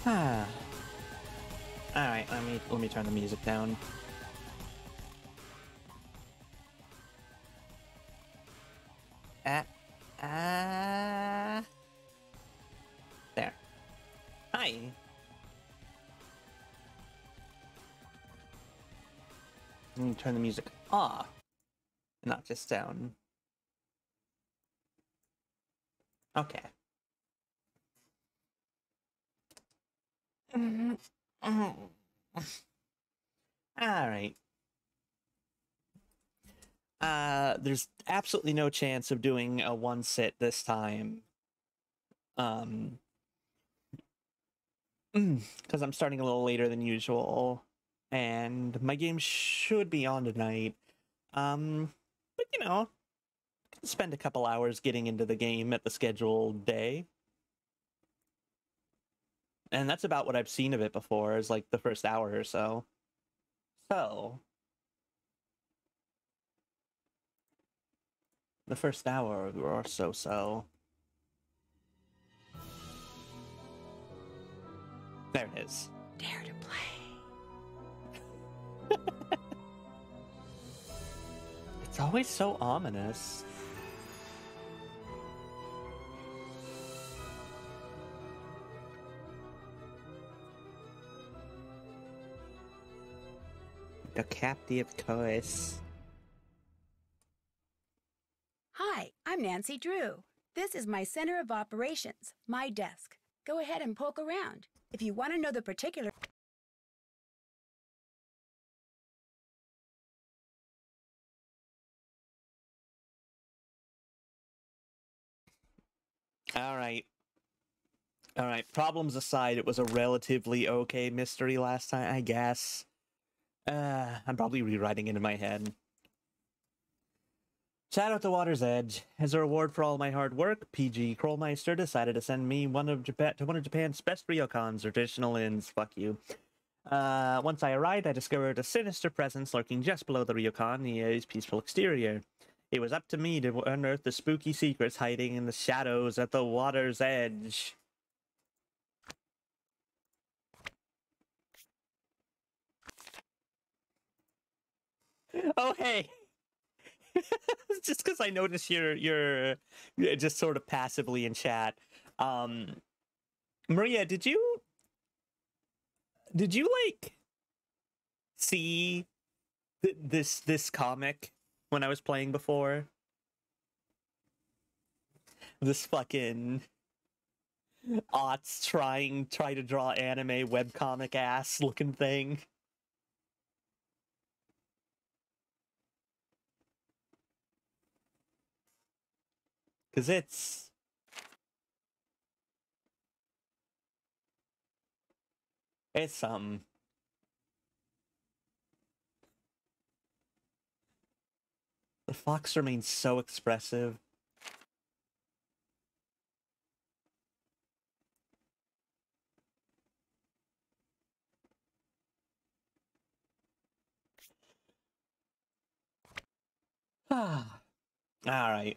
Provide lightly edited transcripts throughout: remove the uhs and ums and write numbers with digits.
Ah. Alright, let me turn the music down. There. Hi. Let me turn the music off, not just down. Okay. Alright. There's absolutely no chance of doing a one sit this time. Because I'm starting a little later than usual, and my game should be on tonight. But you know, spend a couple hours getting into the game at the scheduled day. And that's about what I've seen of it before, is like the first hour or so. So, the first hour or so. There it is. Dare to play. It's always so ominous. The captive choice. Hi, I'm Nancy Drew. This is my center of operations, my desk. Go ahead and poke around. If you want to know the particular... Alright. Alright, problems aside, it was a relatively okay mystery last time, I guess. I'm probably rewriting it in my head. Shadow at the Water's Edge. As a reward for all my hard work, PG Krollmeister decided to send me one of Japan's best ryokans, traditional inns. Fuck you. Once I arrived, I discovered a sinister presence lurking just below the ryokan, the peaceful exterior. It was up to me to unearth the spooky secrets hiding in the shadows at the water's edge. Oh, hey! Just because I noticed you're just sort of passively in chat. Maria, did you like see this comic when I was playing before? This fucking aughts try to draw anime webcomic ass looking thing. Cause it's the fox remains so expressive. Ah, all right.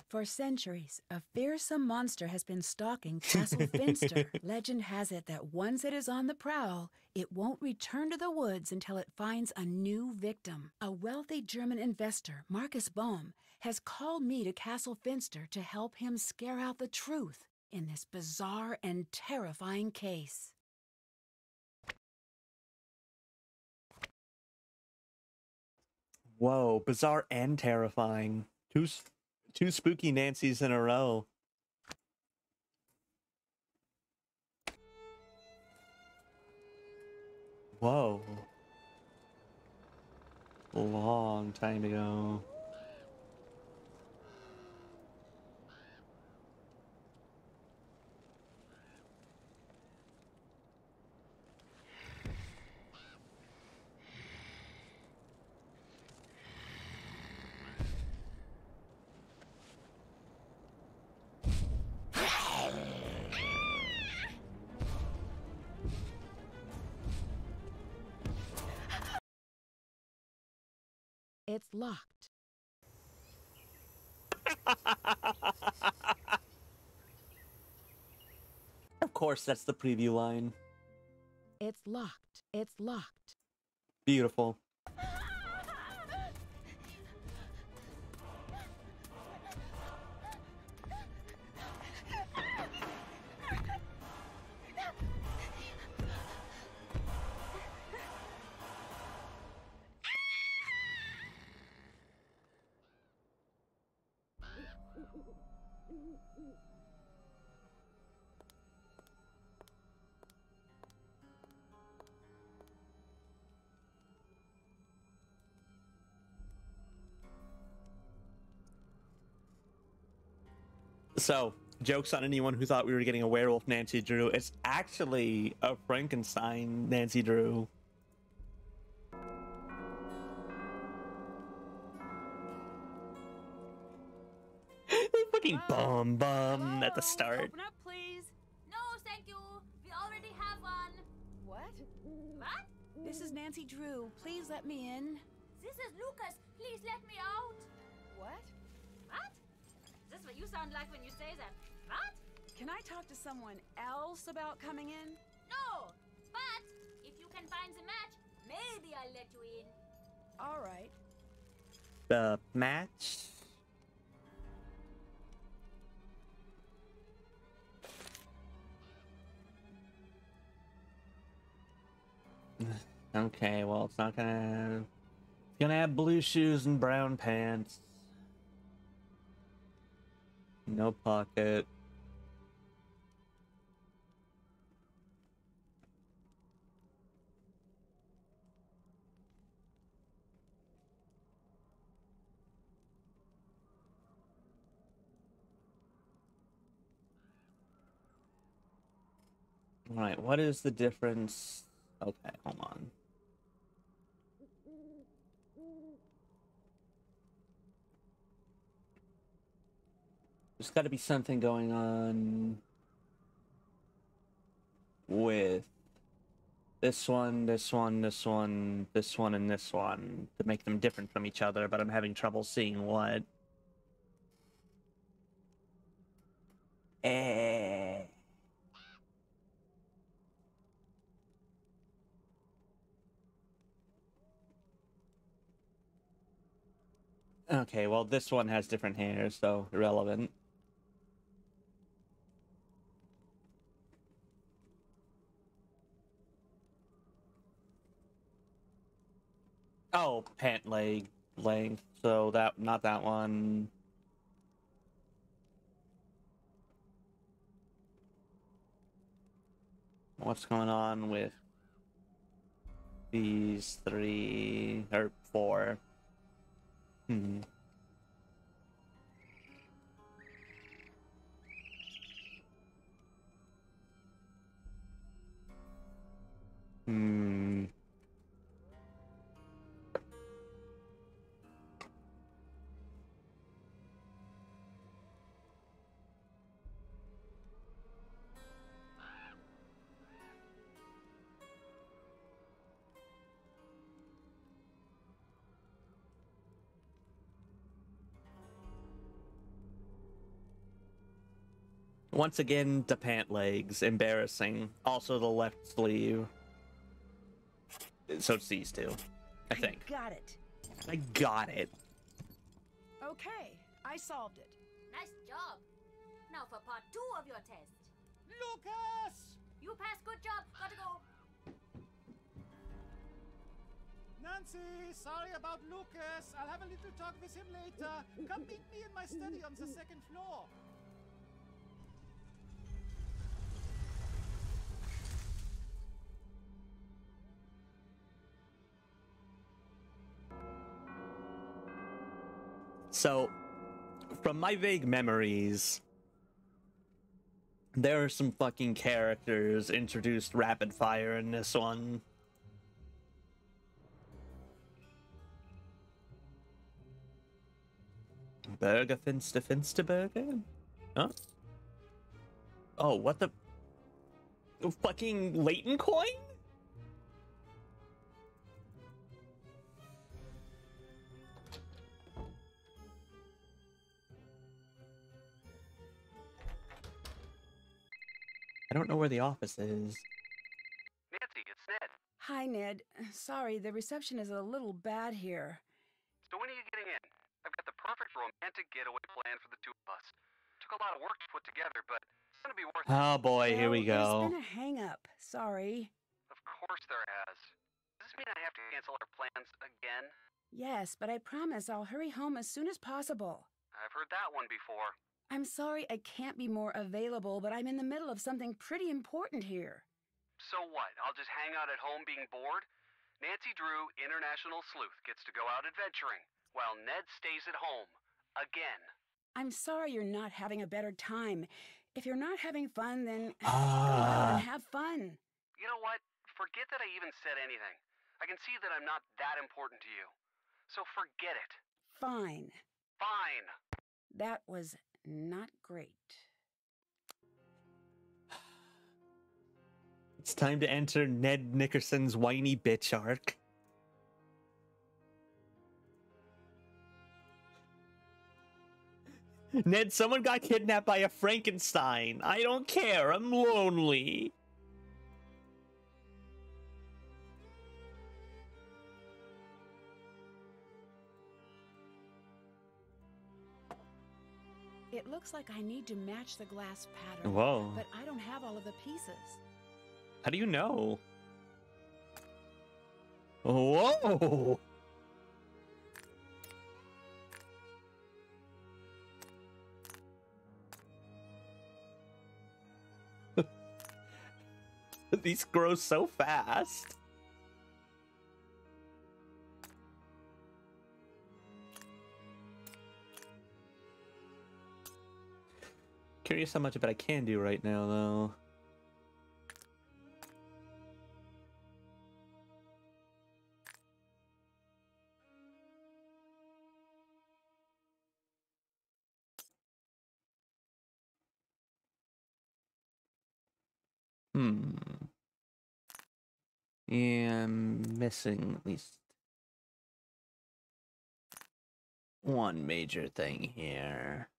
For centuries, a fearsome monster has been stalking Castle Finster. Legend has it that once it is on the prowl, it won't return to the woods until it finds a new victim. A wealthy German investor, Marcus Bohm, has called me to Castle Finster to help him scare out the truth in this bizarre and terrifying case. Whoa, bizarre and terrifying. Two spooky Nancys in a row. Whoa. Long time ago. It's locked. Of course, that's the preview line. It's locked. It's locked. Beautiful. So, jokes on anyone who thought we were getting a werewolf Nancy Drew. It's actually a Frankenstein Nancy Drew. Fucking bum at the start. Open up, please. No, thank you. We already have one. What? What? This is Nancy Drew. Please let me in. This is Lucas. Please let me out. What? What? Is this what you sound like when you say that? What? Can I talk to someone else about coming in? No. But if you can find the match, maybe I'll let you in. All right. The match? Okay, well, it's not gonna... It's gonna have blue shoes and brown pants. No pocket. Alright, what is the difference? Okay, hold on. There's got to be something going on with this one, this one, this one, this one, and this one to make them different from each other, but I'm having trouble seeing what. Okay, well, this one has different hair, so irrelevant. Oh, pant leg length, so that, not that one. What's going on with these three, or four? Hmm. Hmm. Once again, the pant legs. Embarrassing. Also the left sleeve. So it's these two, I think. Got it. I got it. Okay, I solved it. Nice job. Now for part 2 of your test. Lucas! You passed. Good job. Gotta go. Nancy, sorry about Lucas. I'll have a little talk with him later. Come meet me in my study on the 2nd floor. So, from my vague memories, there are some fucking characters introduced rapid fire in this one. Burger Finsta Burger? Huh? Oh, what the... Fucking Leighton coin? I don't know where the office is. Nancy, it's Ned. Hi, Ned. Sorry, the reception is a little bad here. So when are you getting in? I've got the perfect romantic getaway plan for the two of us. Took a lot of work to put together, but it's gonna be worth it. Oh boy, here we Well, go. There's been a hang-up. Sorry. Of course there has. Does this mean I have to cancel our plans again? Yes, but I promise I'll hurry home as soon as possible. I've heard that one before. I'm sorry I can't be more available, but I'm in the middle of something pretty important here. So what? I'll just hang out at home being bored? Nancy Drew, international sleuth, gets to go out adventuring, while Ned stays at home. Again. I'm sorry you're not having a better time. If you're not having fun, then go out and have fun. You know what? Forget that I even said anything. I can see that I'm not that important to you. So forget it. Fine. Fine. That was not great. It's time to enter Ned Nickerson's whiny bitch arc. Ned, someone got kidnapped by a Frankenstein. I don't care. I'm lonely. It looks like I need to match the glass pattern. Whoa. But I don't have all of the pieces. How do you know? Whoa! These grow so fast. Curious how much of it I can do right now, though. Yeah, I'm missing at least one major thing here.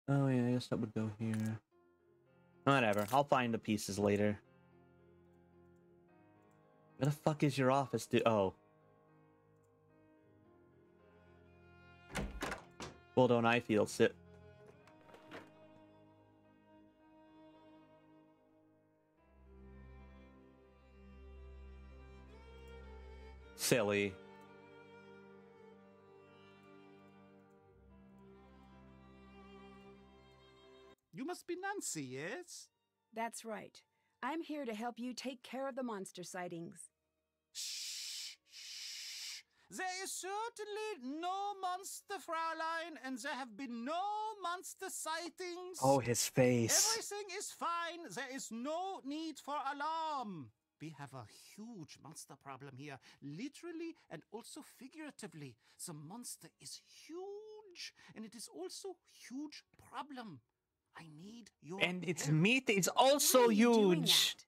Oh yeah, I guess that would go here. Whatever, I'll find the pieces later. Where the fuck is your office, dude? Oh. Well, don't I feel sit? Silly. You must be Nancy, yes? That's right. I'm here to help you take care of the monster sightings. Shh, shh. There is certainly no monster, Fraulein, and there have been no monster sightings. Oh, his face. Everything is fine. There is no need for alarm. We have a huge monster problem here, literally and also figuratively. The monster is huge, and it is also huge problem. I need your And its help. meat is also Why are you doing huge. that?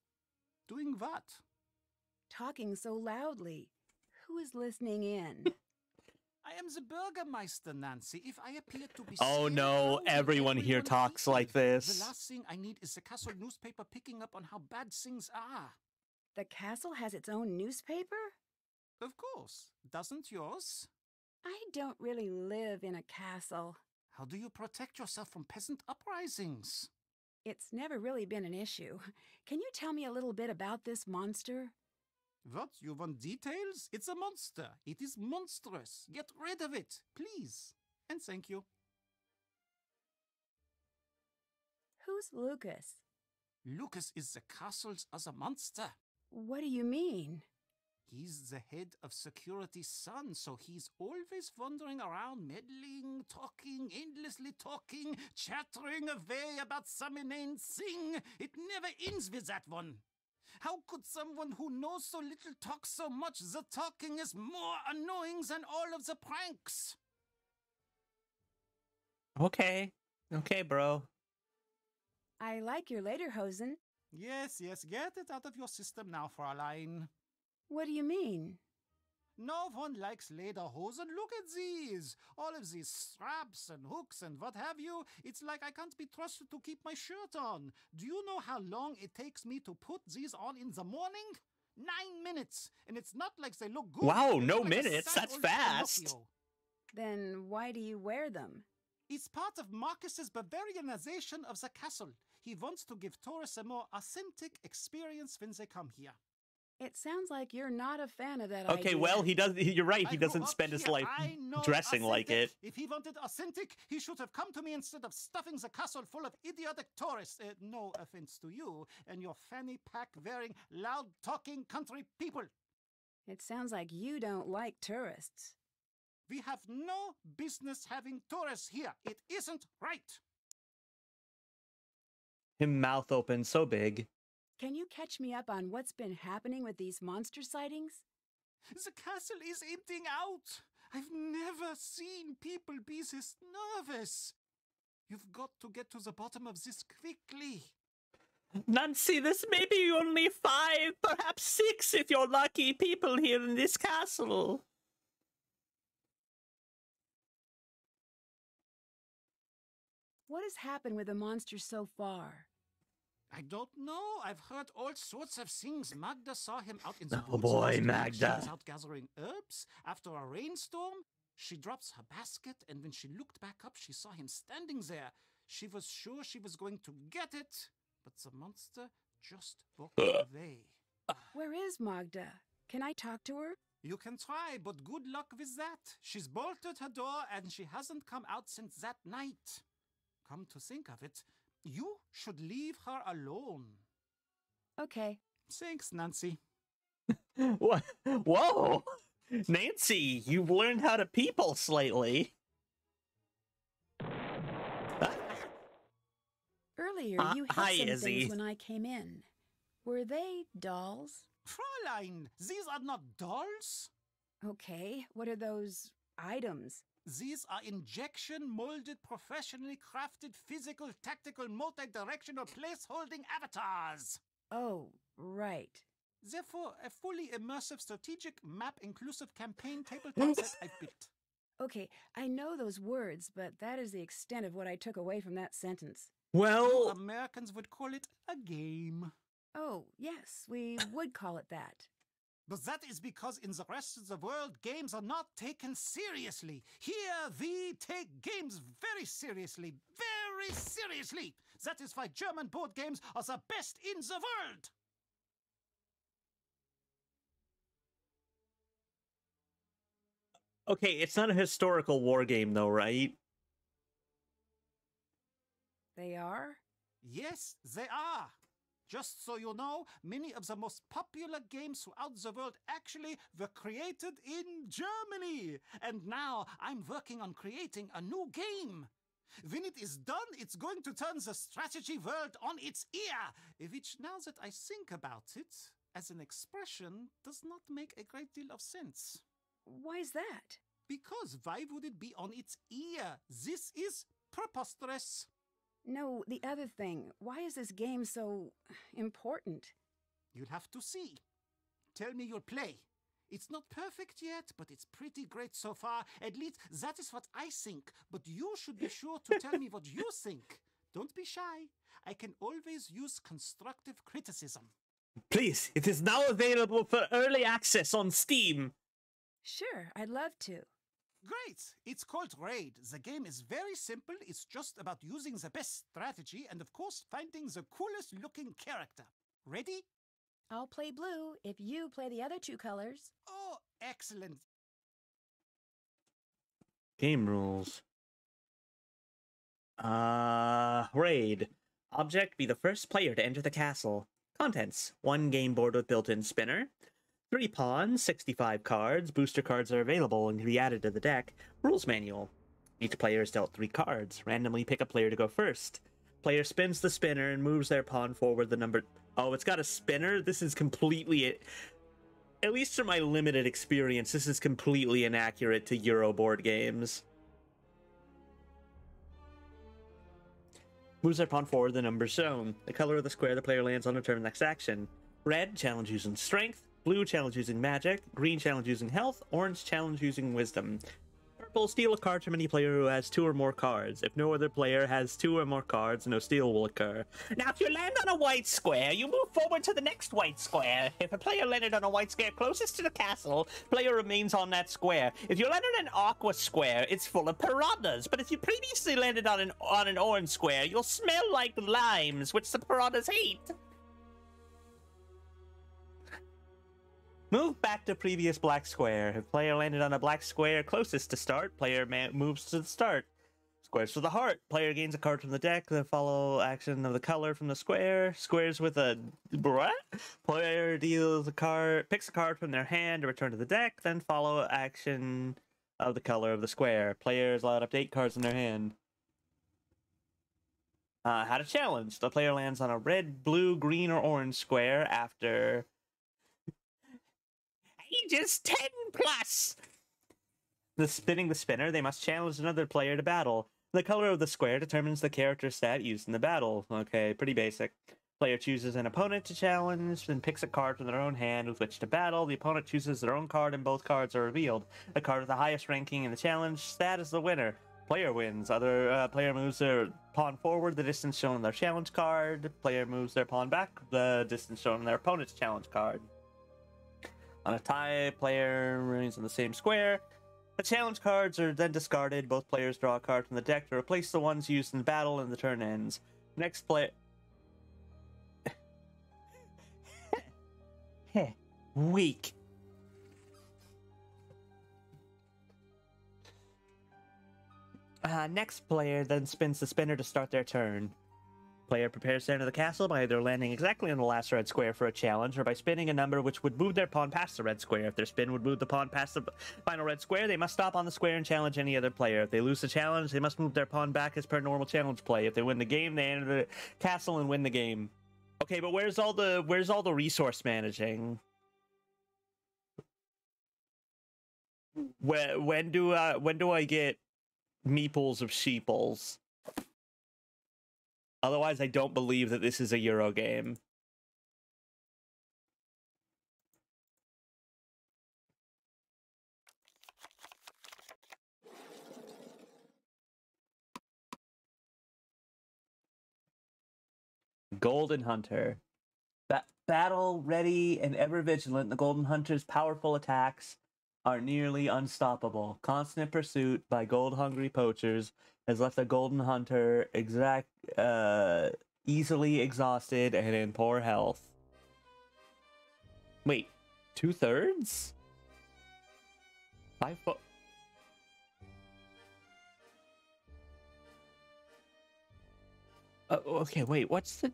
Doing what? Talking so loudly. Who is listening in? I am the Bürgermeister, Nancy. If I appear to be Oh scared, no, how will everyone here everyone talks feel? like this. The last thing I need is the castle newspaper picking up on how bad things are. The castle has its own newspaper? Of course. Doesn't yours? I don't really live in a castle. How do you protect yourself from peasant uprisings? It's never really been an issue. Can you tell me a little bit about this monster? What? You want details? It's a monster. It is monstrous. Get rid of it, please. And thank you. Who's Lucas? Lucas is the castle's other monster. What do you mean? He's the head of security's son, so he's always wandering around, meddling, talking, endlessly talking, chattering away about some inane thing. It never ends with that one. How could someone who knows so little talk so much? The talking is more annoying than all of the pranks. Okay. Okay, bro. I like your lederhosen. Yes, yes, get it out of your system now, Fräulein. What do you mean? No one likes lederhosen. Look at these. All of these straps and hooks and what have you. It's like I can't be trusted to keep my shirt on. Do you know how long it takes me to put these on in the morning? 9 minutes. And it's not like they look good. Wow, They no look like a minutes. sad That's old fast. Pinocchio. Then why do you wear them? It's part of Marcus's Bavarianization of the castle. He wants to give tourists a more authentic experience when they come here. It sounds like you're not a fan of that Okay, idea. well, he does. You're right. He I grew doesn't up spend his here. life I know dressing like it. authentic. If he wanted authentic, he should have come to me instead of stuffing the castle full of idiotic tourists. No offense to you and your fanny pack wearing, loud talking country people. It sounds like you don't like tourists. We have no business having tourists here. It isn't right. Him mouth open so big. Can you catch me up on what's been happening with these monster sightings? The castle is emptying out. I've never seen people be this nervous. You've got to get to the bottom of this quickly. Nancy, this may be only 5, perhaps 6 if you're lucky people here in this castle. What has happened with the monsters so far? I don't know. I've heard all sorts of things. Magda saw him out in the Oh woods boy, last week. Magda. She was out gathering herbs. After a rainstorm, she drops her basket, and when she looked back up, she saw him standing there. She was sure she was going to get it, but the monster just walked away. Where is Magda? Can I talk to her? You can try, but good luck with that. She's bolted her door, and she hasn't come out since that night. Come to think of it, you should leave her alone. Okay. Thanks, Nancy. What? Whoa! Nancy, you've learned how to people slightly. Earlier, you hit hi, some Izzy. things when I came in. Were they dolls? Fräulein, these are not dolls. Okay, what are those items? These are injection molded, professionally crafted, physical, tactical, multi-directional place-holding avatars. Oh, right. Therefore, a fully immersive strategic map inclusive campaign tabletop set I've built. Okay, I know those words, but that is the extent of what I took away from that sentence. You Well, Americans would call it a game. Oh, yes, we would call it that. But that is because in the rest of the world, games are not taken seriously. Here, we take games very seriously. Very seriously. That is why German board games are the best in the world. okay, it's not a historical war game though, right? They are? Yes, they are. Just so you know, many of the most popular games throughout the world actually were created in Germany. And now I'm working on creating a new game. When it is done, it's going to turn the strategy world on its ear, which, now that I think about it, as an expression, does not make a great deal of sense. Why's that? Because why would it be on its ear? This is preposterous. No, the other thing. Why is this game so important? You'll have to see. Tell me you'll play. It's not perfect yet, but it's pretty great so far. At least that is what I think. But you should be sure to tell me what you think. Don't be shy. I can always use constructive criticism. Please, it is now available for early access on Steam. Sure, I'd love to. Great! It's called Raid. The game is very simple. It's just about using the best strategy and, of course, finding the coolest looking character. Ready? I'll play blue if you play the other 2 colors. Oh, excellent. Game rules. Raid. Object, be the first player to enter the castle. Contents, 1 game board with built-in spinner. 3 pawns, 65 cards. Booster cards are available and can be added to the deck. Rules manual. Each player is dealt 3 cards. Randomly pick a player to go first. Player spins the spinner and moves their pawn forward the number... Oh, it's got a spinner? This is completely... At least from my limited experience, this is completely inaccurate to Euro board games. Moves their pawn forward the number shown. The color of the square the player lands on determines next action. Red, challenge using strength. Blue challenge using magic. Green challenge using health. Orange challenge using wisdom. Purple, steal a card from any player who has 2 or more cards. If no other player has 2 or more cards, no steal will occur. Now, if you land on a white square, you move forward to the next white square. If a player landed on a white square closest to the castle, player remains on that square. If you landed on an aqua square, it's full of piranhas. But if you previously landed on an orange square, you'll smell like limes, which the piranhas hate. Move back to previous black square. If player landed on a black square closest to start, player moves to the start. Squares for the heart. Player gains a card from the deck, then follow action of the color from the square. Squares with a... what? Player deals a card, picks a card from their hand to return to the deck, then follow action of the color of the square. Player is allowed to update cards in their hand. How to challenge. The player lands on a red, blue, green, or orange square after... Ages 10 plus! Spinning the spinner, they must challenge another player to battle. The color of the square determines the character stat used in the battle. Okay, pretty basic. Player chooses an opponent to challenge, then picks a card from their own hand with which to battle. The opponent chooses their own card and both cards are revealed. The card with the highest ranking in the challenge stat is the winner. Player wins. Other player moves their pawn forward, the distance shown on their challenge card. Player moves their pawn back, the distance shown on their opponent's challenge card. On a tie, player remains in the same square. The challenge cards are then discarded. Both players draw a card from the deck to replace the ones used in battle, and the turn ends. Next player... Weak. Next player then spins the spinner to start their turn. Player prepares to enter the castle by either landing exactly on the last red square for a challenge, or by spinning a number which would move their pawn past the red square. If their spin would move the pawn past the final red square, they must stop on the square and challenge any other player. If they lose the challenge, they must move their pawn back as per normal challenge play. If they win the game, they enter the castle and win the game. Okay, but where's all the resource managing? When do I get meeples of sheeples? Otherwise, I don't believe that this is a Euro game. Golden Hunter. Battle ready and ever vigilant, the Golden Hunter's powerful attacks are nearly unstoppable. Constant pursuit by gold-hungry poachers has left the Golden Hunter easily exhausted and in poor health. Wait, 2/3? 5 foot. Okay, wait, what's the...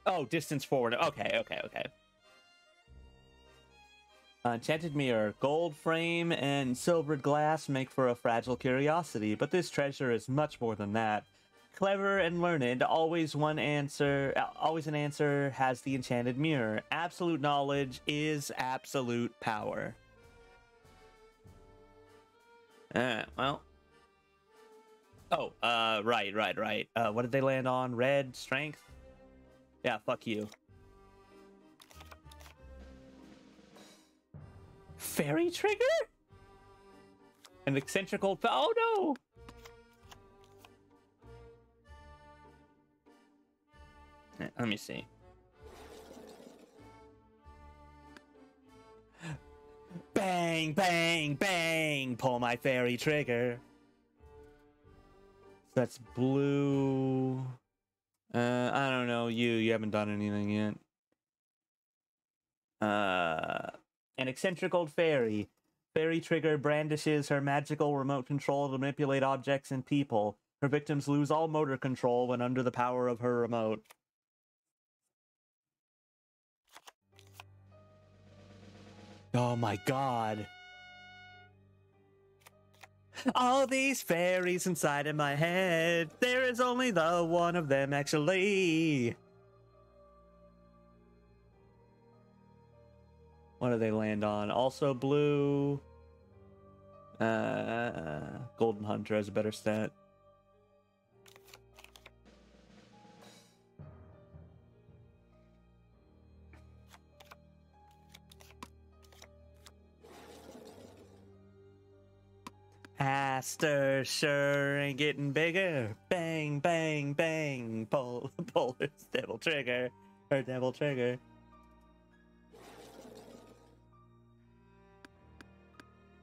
Oh, distance forward. Okay. Enchanted mirror. Gold frame and silvered glass make for a fragile curiosity, but this treasure is much more than that. Clever and learned, always an answer has the enchanted mirror. Absolute knowledge is absolute power. Well. Oh, right. What did they land on? Red, strength? Yeah, fuck you. Fairy trigger? An eccentric old... Oh, no! Let me see. Bang, bang, bang! Pull my fairy trigger. That's blue. I don't know. You haven't done anything yet. An eccentric old fairy. Fairy trigger brandishes her magical remote control to manipulate objects and people. Her victims lose all motor control when under the power of her remote. Oh my god. All these fairies inside of my head. There is only the one of them, actually. What do they land on? Also blue. Golden Hunter has a better stat. faster, sure, and getting bigger. Bang, bang, bang. Pull this devil trigger. Or devil trigger.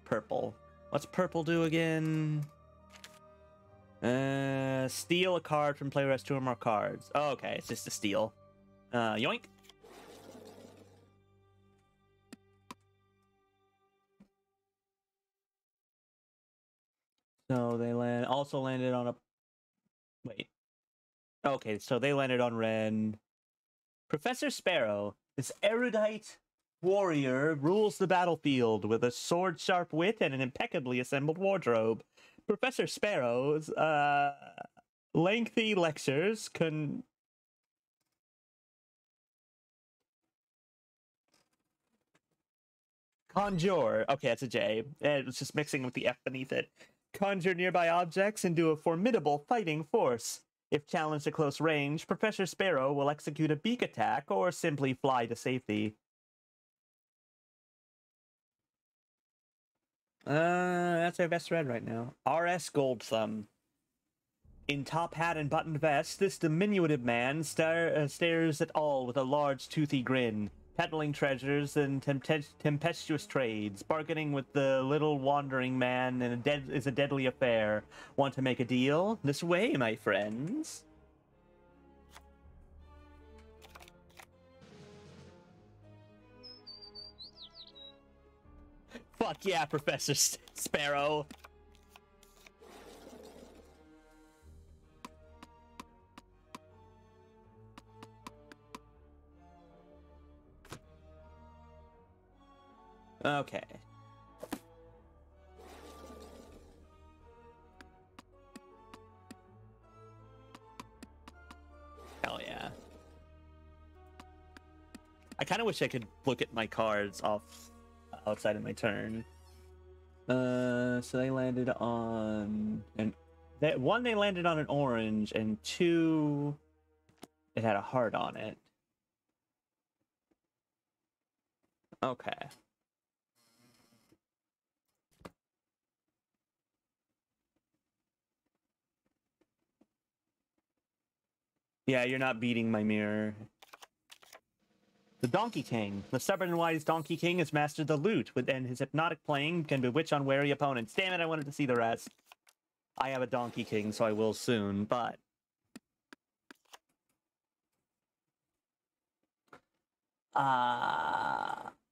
Purple. What's purple do again? Steal a card from player has 2 or more cards. Oh, okay, it's just a steal. Yoink. So they also landed on a... Wait. Okay, so they landed on red. Professor Sparrow, this erudite warrior, rules the battlefield with a sword-sharp wit and an impeccably assembled wardrobe. Professor Sparrow's lengthy lectures conjure. Okay, that's a J. It's just mixing with the F beneath it. Conjure nearby objects into a formidable fighting force. If challenged at close range, Professor Sparrow will execute a beak attack or simply fly to safety. That's our best red right now. R.S. Gold Thumb. In top hat and buttoned vest, this diminutive man stares at all with a large toothy grin, peddling treasures and tempestuous trades. Bargaining with the little wandering man is a deadly affair. Want to make a deal? This way, my friends. Fuck yeah, Professor Sparrow. Okay. Hell yeah. I kind of wish I could look at my cards outside of my turn. So they landed on one, they landed on an orange, and 2, it had a heart on it. Okay. Yeah, you're not beating my mirror. The Donkey King. The stubborn and wise Donkey King has mastered the lute, and his hypnotic playing can bewitch unwary opponents. Damn it, I wanted to see the rest. I have a Donkey King, so I will soon, but...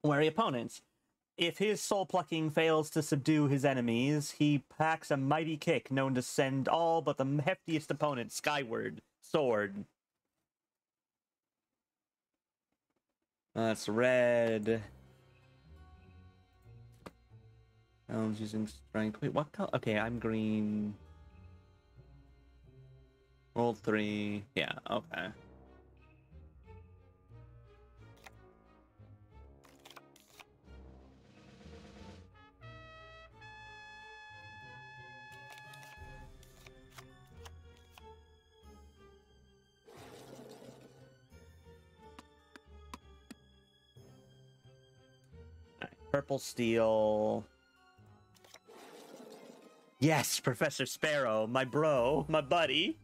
wary opponents. If his soul-plucking fails to subdue his enemies, he packs a mighty kick known to send all but the heftiest opponent skyward. Sword. That's red. I'm using strength. Wait, what color? Okay, I'm green. Roll 3. Yeah, okay. Purple steel. Yes, Professor Sparrow, my bro, my buddy.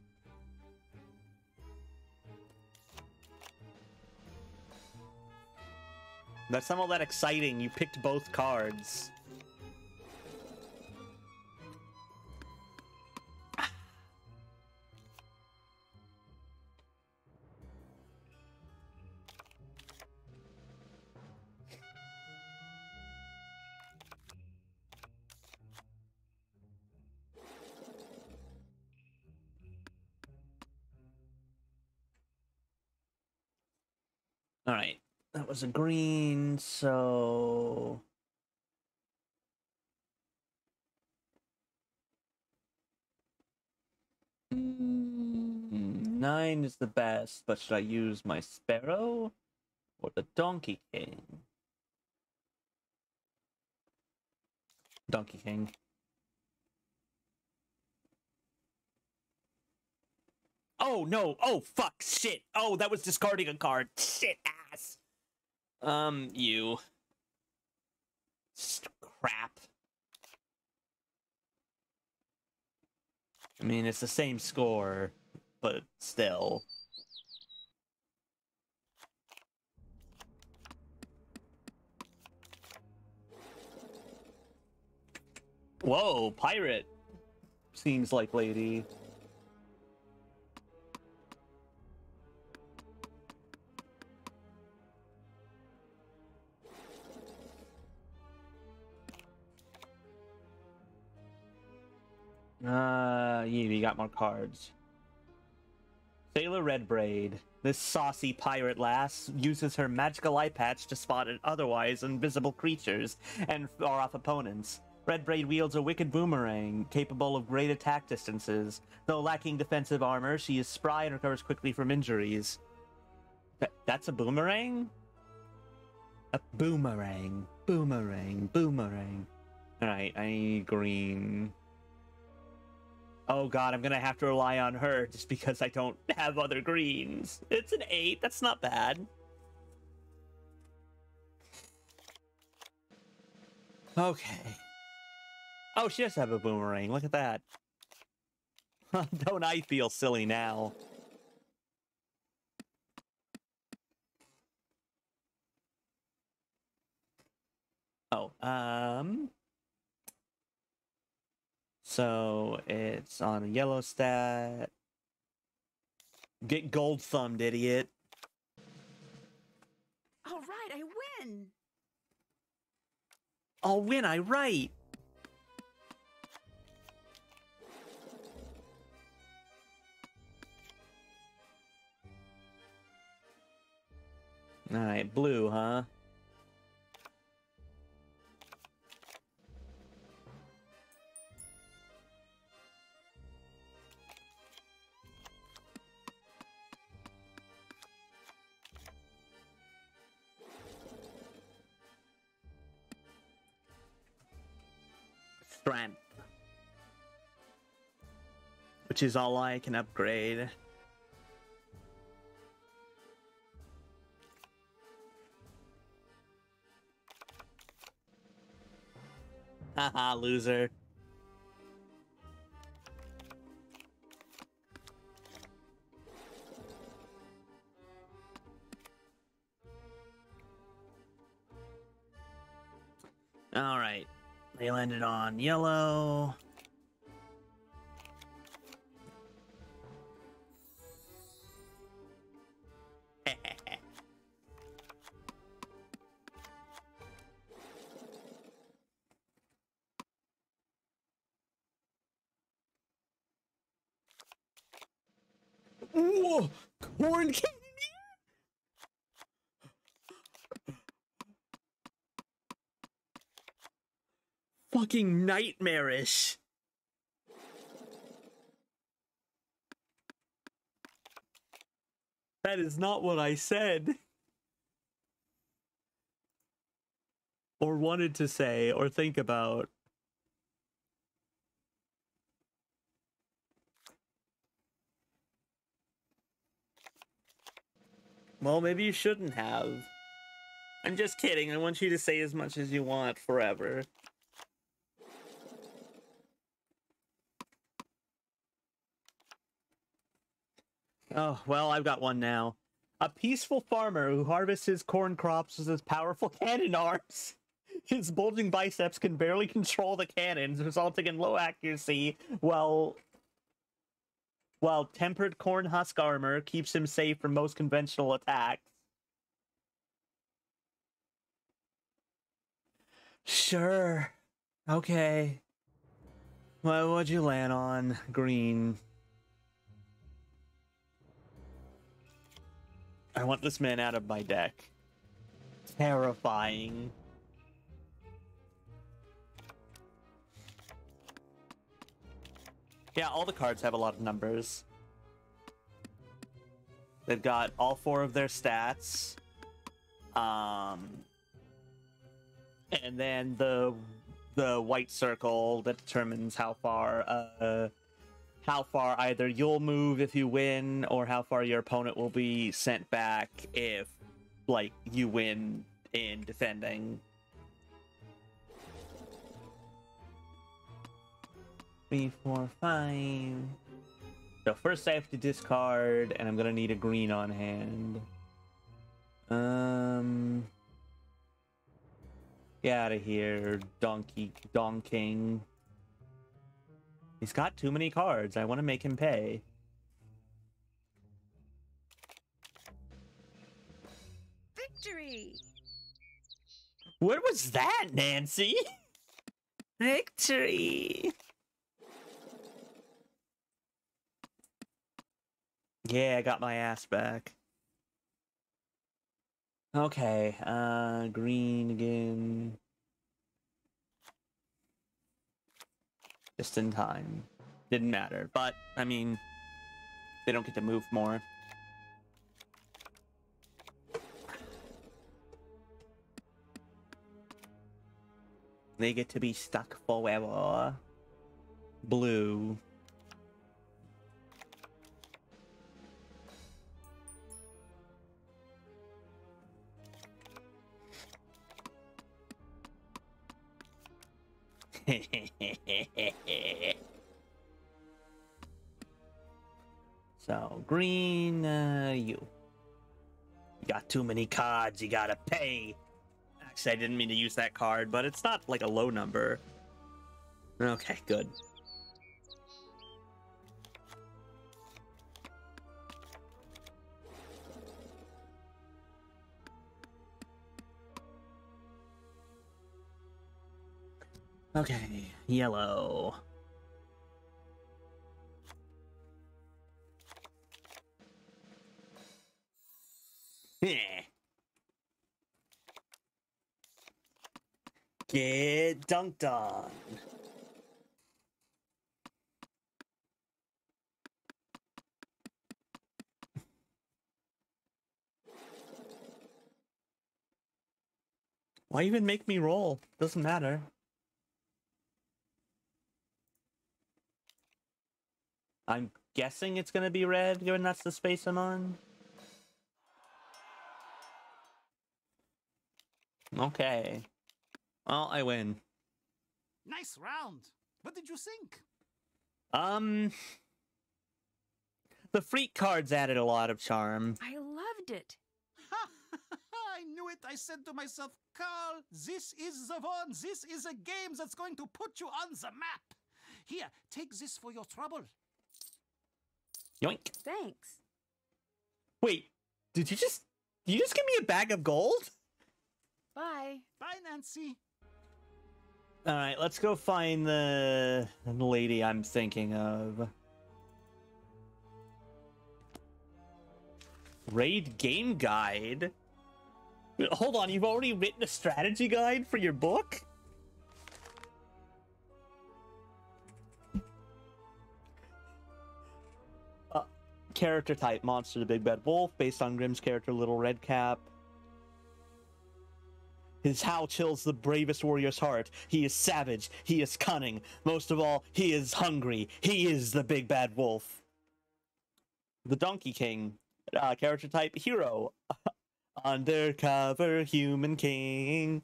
That's not all that exciting. You picked both cards. All right, that was a green, so... 9 is the best, but should I use my Sparrow or the Donkey King? Donkey King. Oh, no. Oh, fuck. Shit. Oh, that was discarding a card. Shit ass. You. Crap. I mean, it's the same score, but still. Whoa, pirate. Seems like lady. Yeah, we got more cards. Sailor Redbraid. This saucy pirate lass uses her magical eye patch to spot otherwise invisible creatures and far-off opponents. Redbraid wields a wicked boomerang, capable of great attack distances. Though lacking defensive armor, she is spry and recovers quickly from injuries. That's a boomerang? A boomerang. Boomerang. Boomerang. Alright, I need green. Oh god, I'm gonna have to rely on her just because I don't have other greens. It's an 8, that's not bad. Okay. Oh, she does have a boomerang, look at that. Don't I feel silly now. Oh, so it's on a yellow stat. Get gold thumbed, idiot. All right, I win. I'll win, I write. Alright, blue, huh? Strength. Which is all I can upgrade. Haha, loser. Alright. They landed on yellow. Whoa! Corn candy! Fucking nightmarish. That is not what I said. Or wanted to say, or think about. Well, maybe you shouldn't have. I'm just kidding. I want you to say as much as you want forever. Oh, well, I've got one now. A peaceful farmer who harvests his corn crops with his powerful cannon arms. His bulging biceps can barely control the cannons, resulting in low accuracy, while tempered corn husk armor keeps him safe from most conventional attacks. Sure. Okay. Well, what'd you land on? Green. I want this man out of my deck. Terrifying. Yeah, all the cards have a lot of numbers. They've got all 4 of their stats. And then the white circle that determines how far either you'll move if you win, or how far your opponent will be sent back if, like, you win in defending. 3, 4, 5. So first I have to discard, and I'm gonna need a green on hand. Get out of here, Don King. He's got too many cards. I want to make him pay. Victory! What was that, Nancy? Victory! Yeah, I got my ass back. Okay, green again. Just in time. Didn't matter, but, I mean, they don't get to move more. They get to be stuck forever. Blue. So, green, you. You got too many cards, you gotta pay. Actually, I didn't mean to use that card, but it's not like a low number. Okay, good. Okay, yellow. Yeah. Get dunked on. Why even make me roll? Doesn't matter. I'm guessing it's gonna be red, given that's the space I'm on. Okay. Well, I win. Nice round. What did you think? The freak cards added a lot of charm. I loved it. I knew it. I said to myself, Carl, this is the one. This is a game that's going to put you on the map. Here, take this for your trouble. Yoink. Thanks. Wait, did you just give me a bag of gold? Bye. Bye, Nancy. All right, let's go find the lady I'm thinking of. Raid game guide? Hold on, you've already written a strategy guide for your book? Character type, monster, the big bad wolf, based on Grimm's character, Little Red Cap. His howl chills the bravest warrior's heart. He is savage. He is cunning. Most of all, he is hungry. He is the big bad wolf. The Donkey King. Character type, hero. Undercover human king.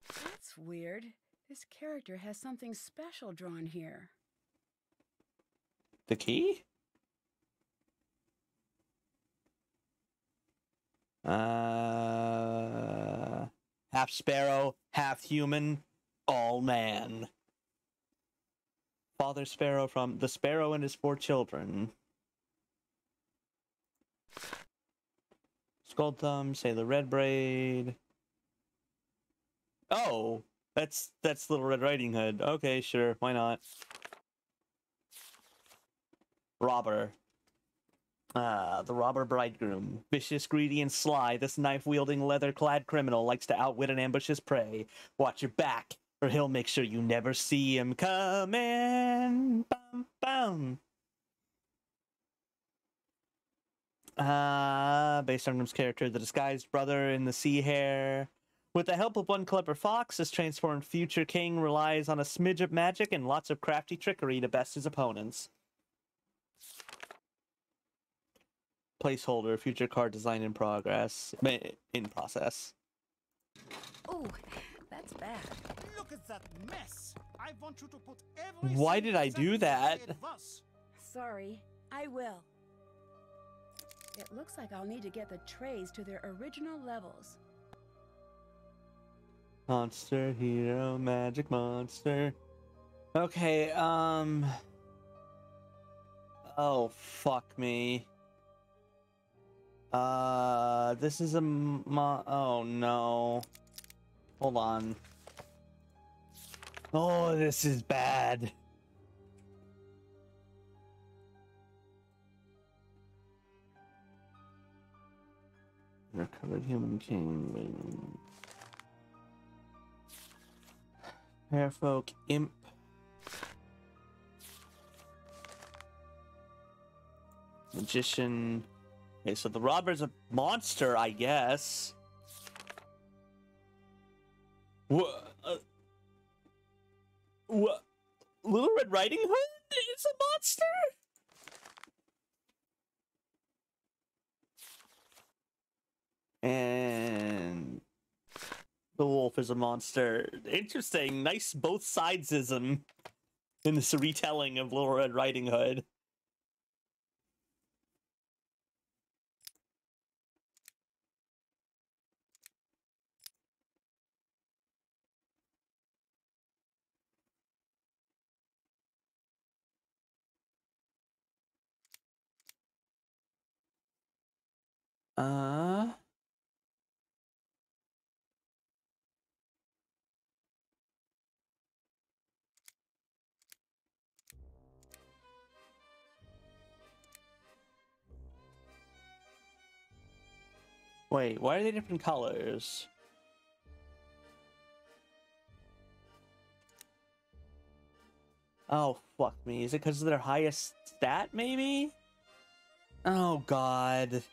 That's weird. This character has something special drawn here. The key? Half sparrow, half human, all man. Father Sparrow from The Sparrow and His Four Children. Skull Thumb, Sailor Red Braid. Oh, that's Little Red Riding Hood. Okay, sure, why not? Robber. The robber bridegroom. Vicious, greedy, and sly, this knife-wielding, leather-clad criminal likes to outwit and ambush his prey. Watch your back, or he'll make sure you never see him coming. Bum, bum. Based on Grimm's character, the disguised brother in the sea hare. With the help of one clever fox, this transformed future king relies on a smidge of magic and lots of crafty trickery to best his opponents. Placeholder, future card design in progress. In process. Oh, that's bad. Look at that mess. I want you to put everything Why did I do that? ahead was. Sorry, I will. It looks like I'll need to get the trays to their original levels. Monster, hero, magic monster. Okay, oh, fuck me. This is a oh no. Hold on. Oh, this is bad. Recovered human king. Hairfolk imp. Magician. Okay, so the robber's a monster, I guess. What? What? Little Red Riding Hood is a monster? And the wolf is a monster. Interesting. Nice both sidesism in this retelling of Little Red Riding Hood. Wait, why are they different colors? Oh, fuck me. Is it because of their highest stat, maybe? Oh, God.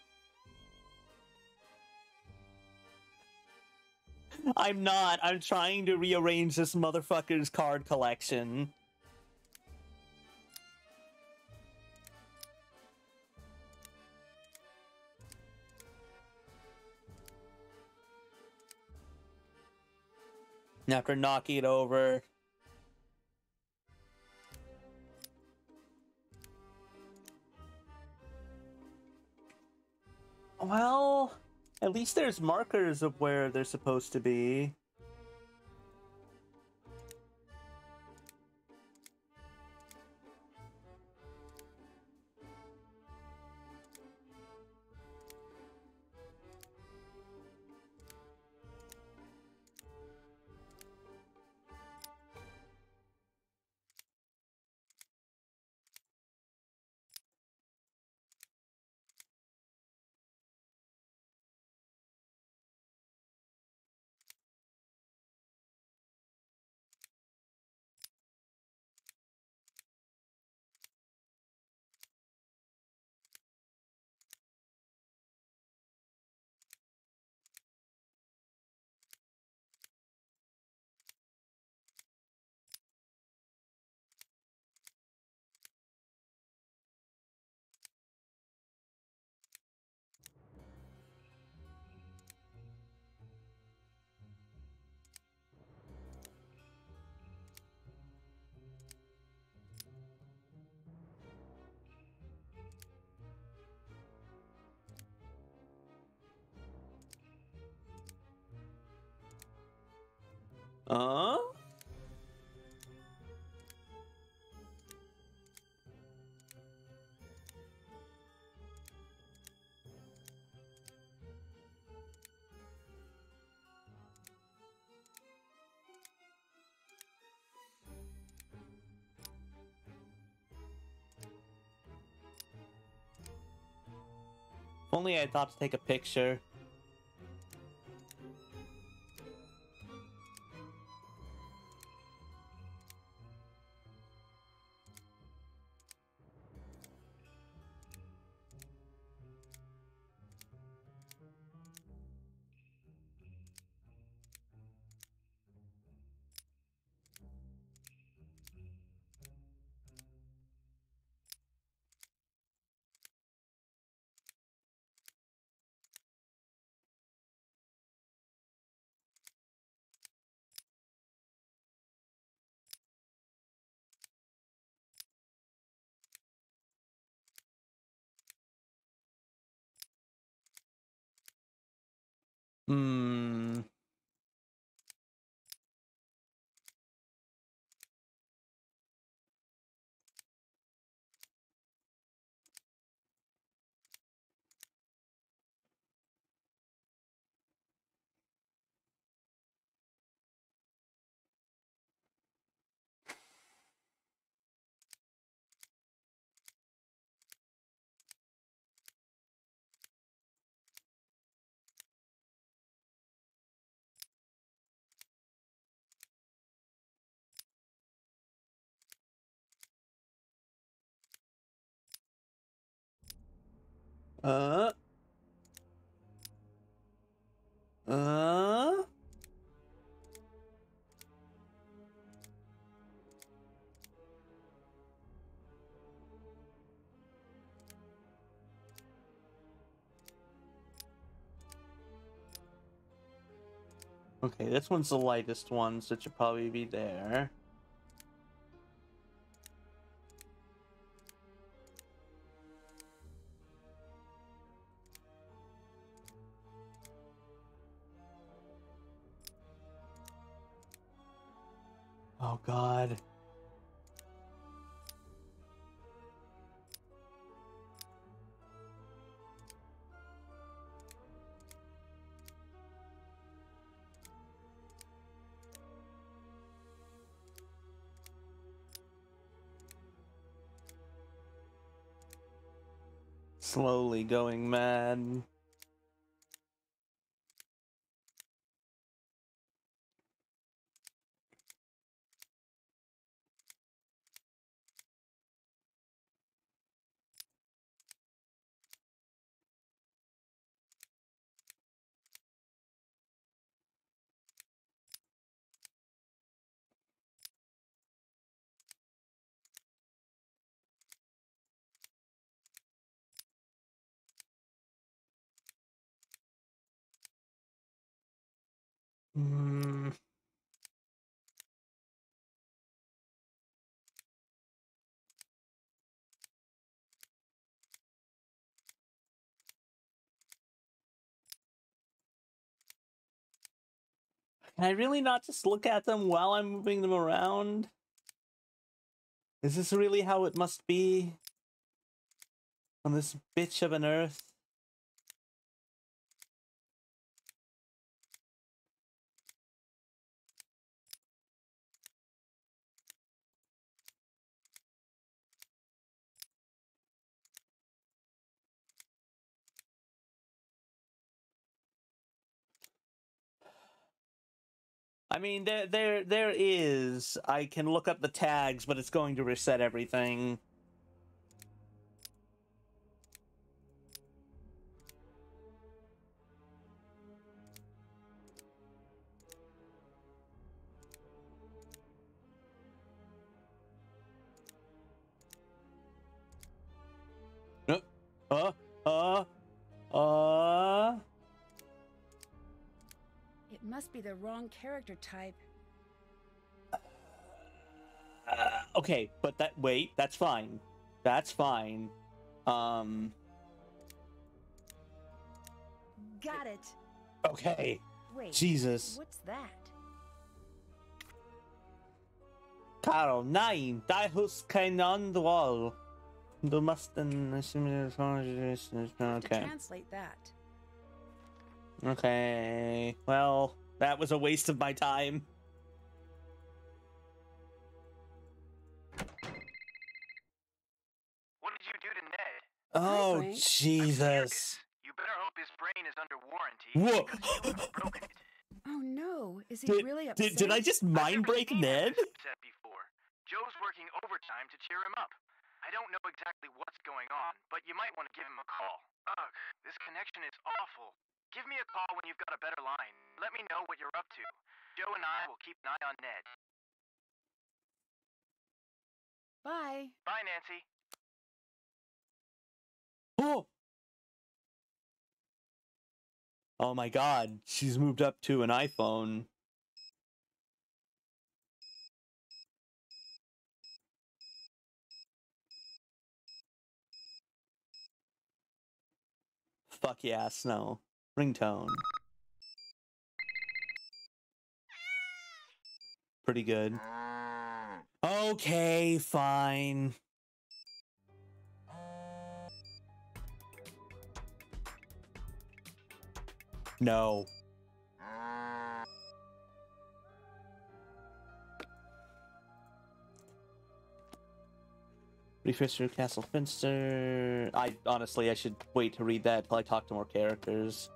I'm not. I'm trying to rearrange this motherfucker's card collection. After knocking it over. Well, at least there's markers of where they're supposed to be. Huh? If only I thought to take a picture. Hmm. Uh. Uh. Okay, this one's the lightest one, so it should probably be there. Oh God. Slowly going mad. Hmm. Can I really not just look at them while I'm moving them around? Is this really how it must be on this bitch of an earth? I mean, there is. I can look up the tags, but it's going to reset everything. Uh, uh, uh. It must be the wrong character type. Okay, but wait, that's fine. That's fine. Got it. Okay. Wait. Jesus. What's that? Carl, 9. Dihus on the wall. Du must okay. To translate that. Okay. Well, that was a waste of my time. What did you do to Ned? Oh, Frank. Jesus. You better hope his brain is under warranty. Whoa. Because you have broken it. Oh no, is he really upset? Did I just mind break Ned? Upset before. Joe's working overtime to cheer him up. I don't know exactly what's going on, but you might want to give him a call. Ugh, this connection is awful. Give me a call when you've got a better line. Let me know what you're up to. Joe and I will keep an eye on Ned. Bye. Bye, Nancy. Oh. Oh my God, she's moved up to an iPhone. Fuck yeah, Snow. Ringtone. pretty good. Okay, fine. No. Refresh through Castle Finster. Honestly, I should wait to read that till I talk to more characters.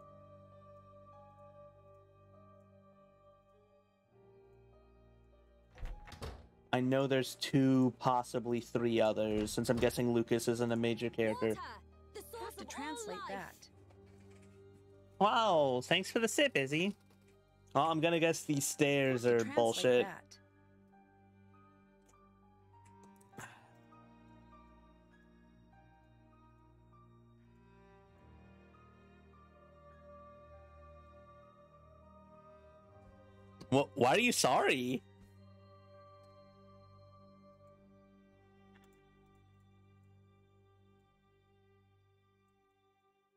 I know there's 2, possibly 3 others, since I'm guessing Lucas isn't a major character. Water, the source Have to of all translate life. that. Wow, thanks for the sip, Izzy. Well, I'm gonna guess these stairs Have to are translate bullshit. that. Well, why are you sorry?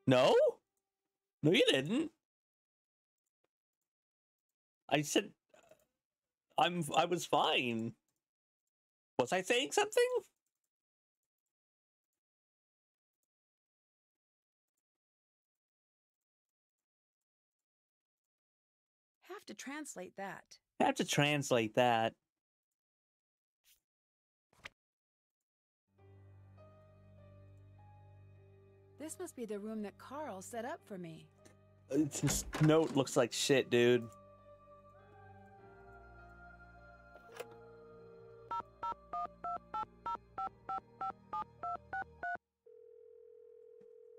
No? No, you didn't. I said I was fine. Was I saying something? Have to translate that. I have to translate that. This must be the room that Carl set up for me. This note looks like shit, dude.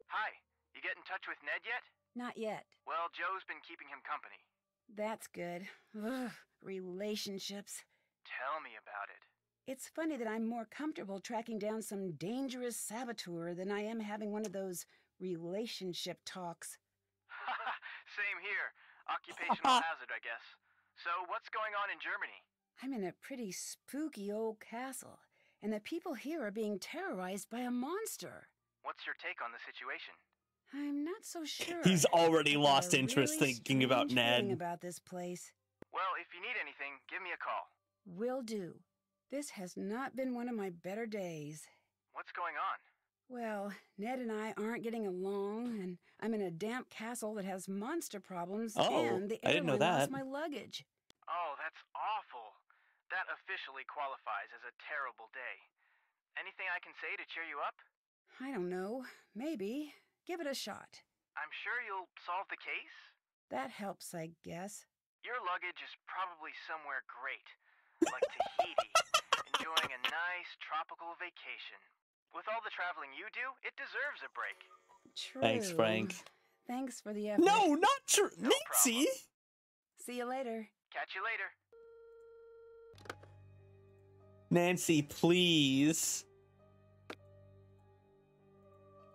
Hi, you get in touch with Ned yet? Not yet. Well, Joe's been keeping him company. That's good. Ugh, relationships. Tell me about it. It's funny that I'm more comfortable tracking down some dangerous saboteur than I am having one of those relationship talks. Same here. Occupational hazard, I guess. So, what's going on in Germany? I'm in a pretty spooky old castle, and the people here are being terrorized by a monster. What's your take on the situation? I'm not so sure. He's already I've got lost a interest really thinking about strange feeling Ned. about this place. Well, if you need anything, give me a call. Will do. This has not been one of my better days. What's going on? Well, Ned and I aren't getting along, and I'm in a damp castle that has monster problems, Oh, and the I didn't know airline that. lost my luggage. Oh, that's awful. That officially qualifies as a terrible day. Anything I can say to cheer you up? I don't know. Maybe. Give it a shot. I'm sure you'll solve the case? That helps, I guess. Your luggage is probably somewhere great, like Tahiti, enjoying a nice tropical vacation. With all the traveling you do, it deserves a break. True. Thanks, Frank. Thanks for the effort. No, not true. No Nancy! See you later. Catch you later. Nancy, please.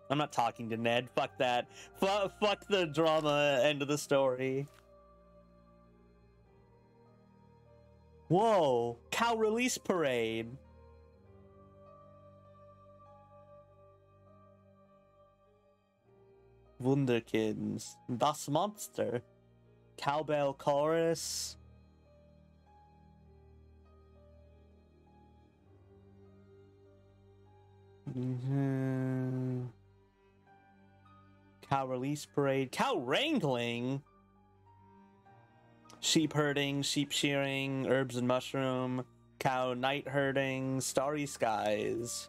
I'm not talking to Ned. Fuck that. Fuck the drama end of the story. Whoa. Cow release parade. Wunderkinds. Das Monster. Cowbell chorus. Cow release parade. Cow wrangling. Sheep herding, sheep shearing, herbs and mushroom, cow night herding, starry skies.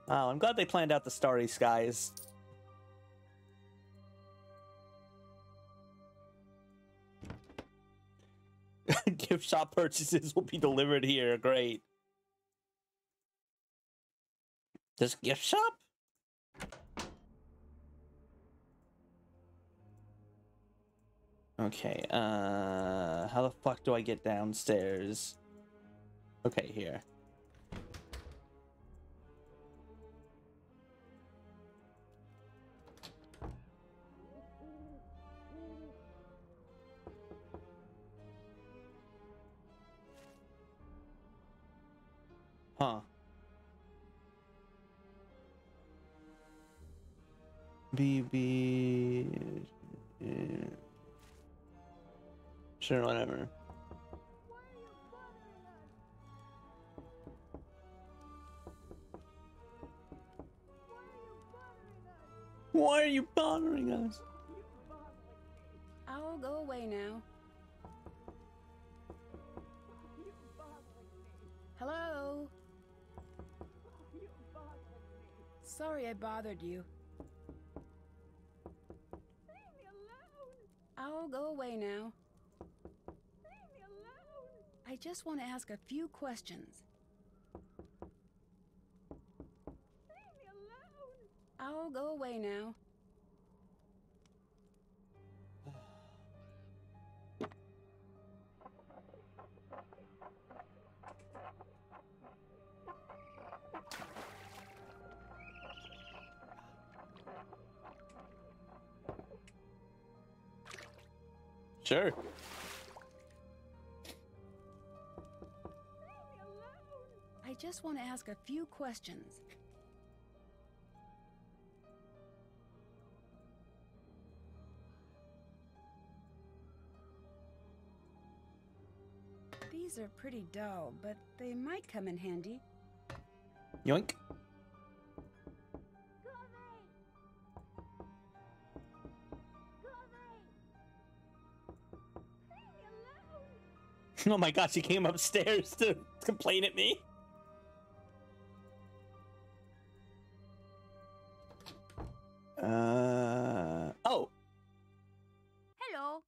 Wow, I'm glad they planned out the starry skies. Gift shop purchases will be delivered here. Great. This gift shop? Okay, how the fuck do I get downstairs? Okay, here. Huh. BB... Sure, whatever. you bothering us? I'll go away now. Hello? Sorry I bothered you. Leave me alone. I'll go away now. Leave me alone. I just want to ask a few questions. Leave me alone. I'll go away now. Sure. I just want to ask a few questions. These are pretty dull, but they might come in handy. Yoink. Oh my gosh, he came upstairs to complain at me. Oh. Hello.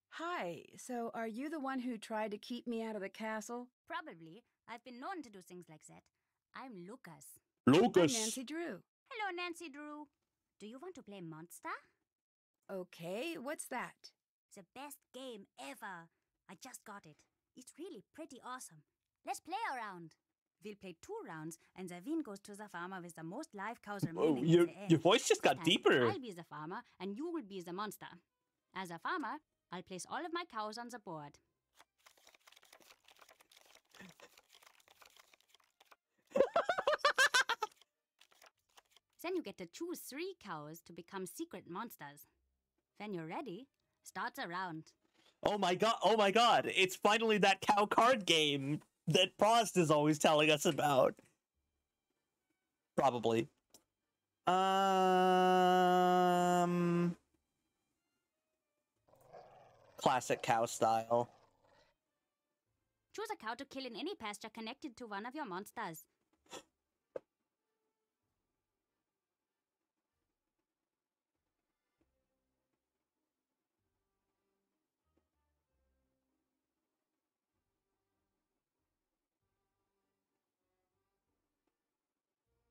Hi, so are you the one who tried to keep me out of the castle? Probably. I've been known to do things like that. I'm Lucas. I'm Lucas. Nancy Drew. Hello, Nancy Drew. Do you want to play Monster? Okay, what's that? The best game ever. I just got it. It's really pretty awesome. Let's play a round. We'll play 2 rounds, and the win goes to the farmer with the most live cows remaining. Oh, at the end. your voice just got And deeper. I'll be the farmer, and you will be the monster. As a farmer, I'll place all of my cows on the board. Then you get to choose 3 cows to become secret monsters. When you're ready, start the round. Oh my god, it's finally that cow card game that Prost is always telling us about. Probably. Classic cow style. Choose a cow to kill in any pasture connected to one of your monsters.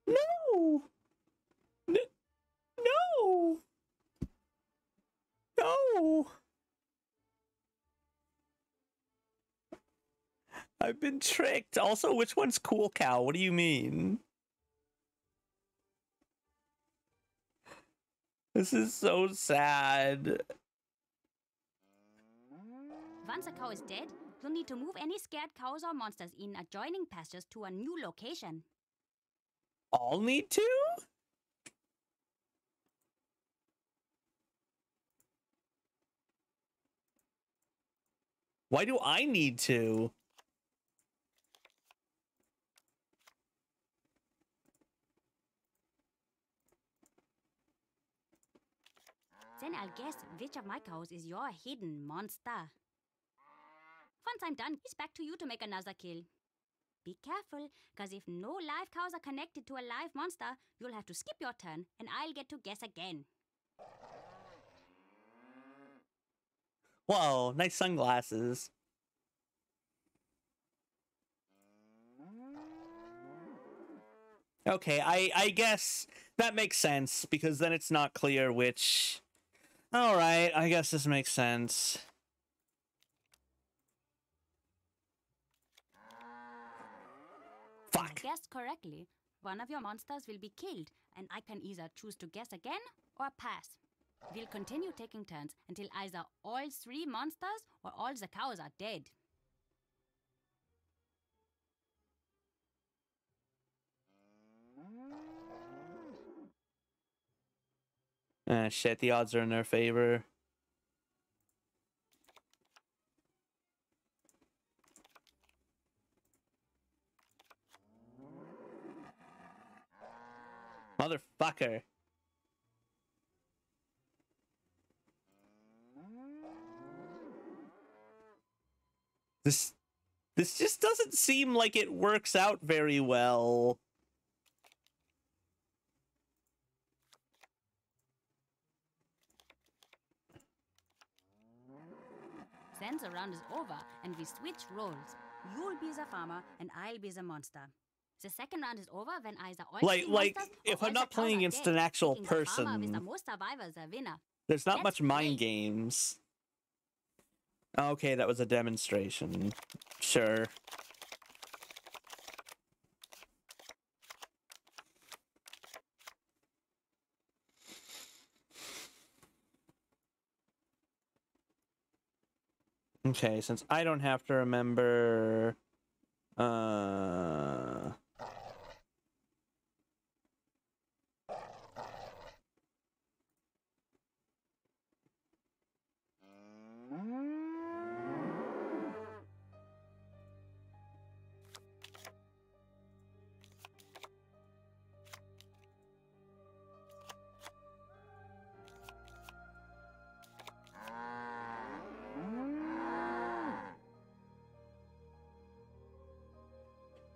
No! No! No! I've been tricked. Also, which one's cool cow? What do you mean? This is so sad. Once a cow is dead, you'll need to move any scared cows or monsters in adjoining pastures to a new location. All need to? Why do I need to? Then I'll guess which of my cows is your hidden monster. Once I'm done, it's back to you to make another kill. Be careful, because if no live cows are connected to a live monster, you'll have to skip your turn, and I'll get to guess again. Whoa, nice sunglasses. Okay, I guess that makes sense, because then it's not clear which... Alright, I guess this makes sense. Fuck. Guessed correctly. One of your monsters will be killed, and I can either choose to guess again or pass. We'll continue taking turns until either all 3 monsters or all the cows are dead. Shit, the odds are in their favor. Motherfucker. This just doesn't seem like it works out very well. Then the round is over and we switch roles. You'll be the farmer and I'll be the monster. The second round is over when either all Like if I'm not playing against an actual person, with the most survivors a winner. there's not Let's much mind play. games. Okay, that was a demonstration. Sure. Okay, since I don't have to remember...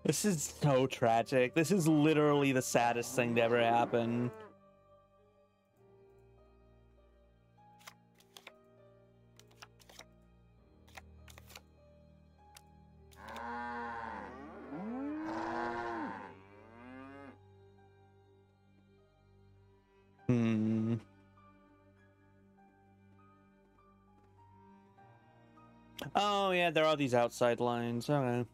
This is so tragic. This is literally the saddest thing to ever happen. Oh, yeah, there are these outside lines. Okay.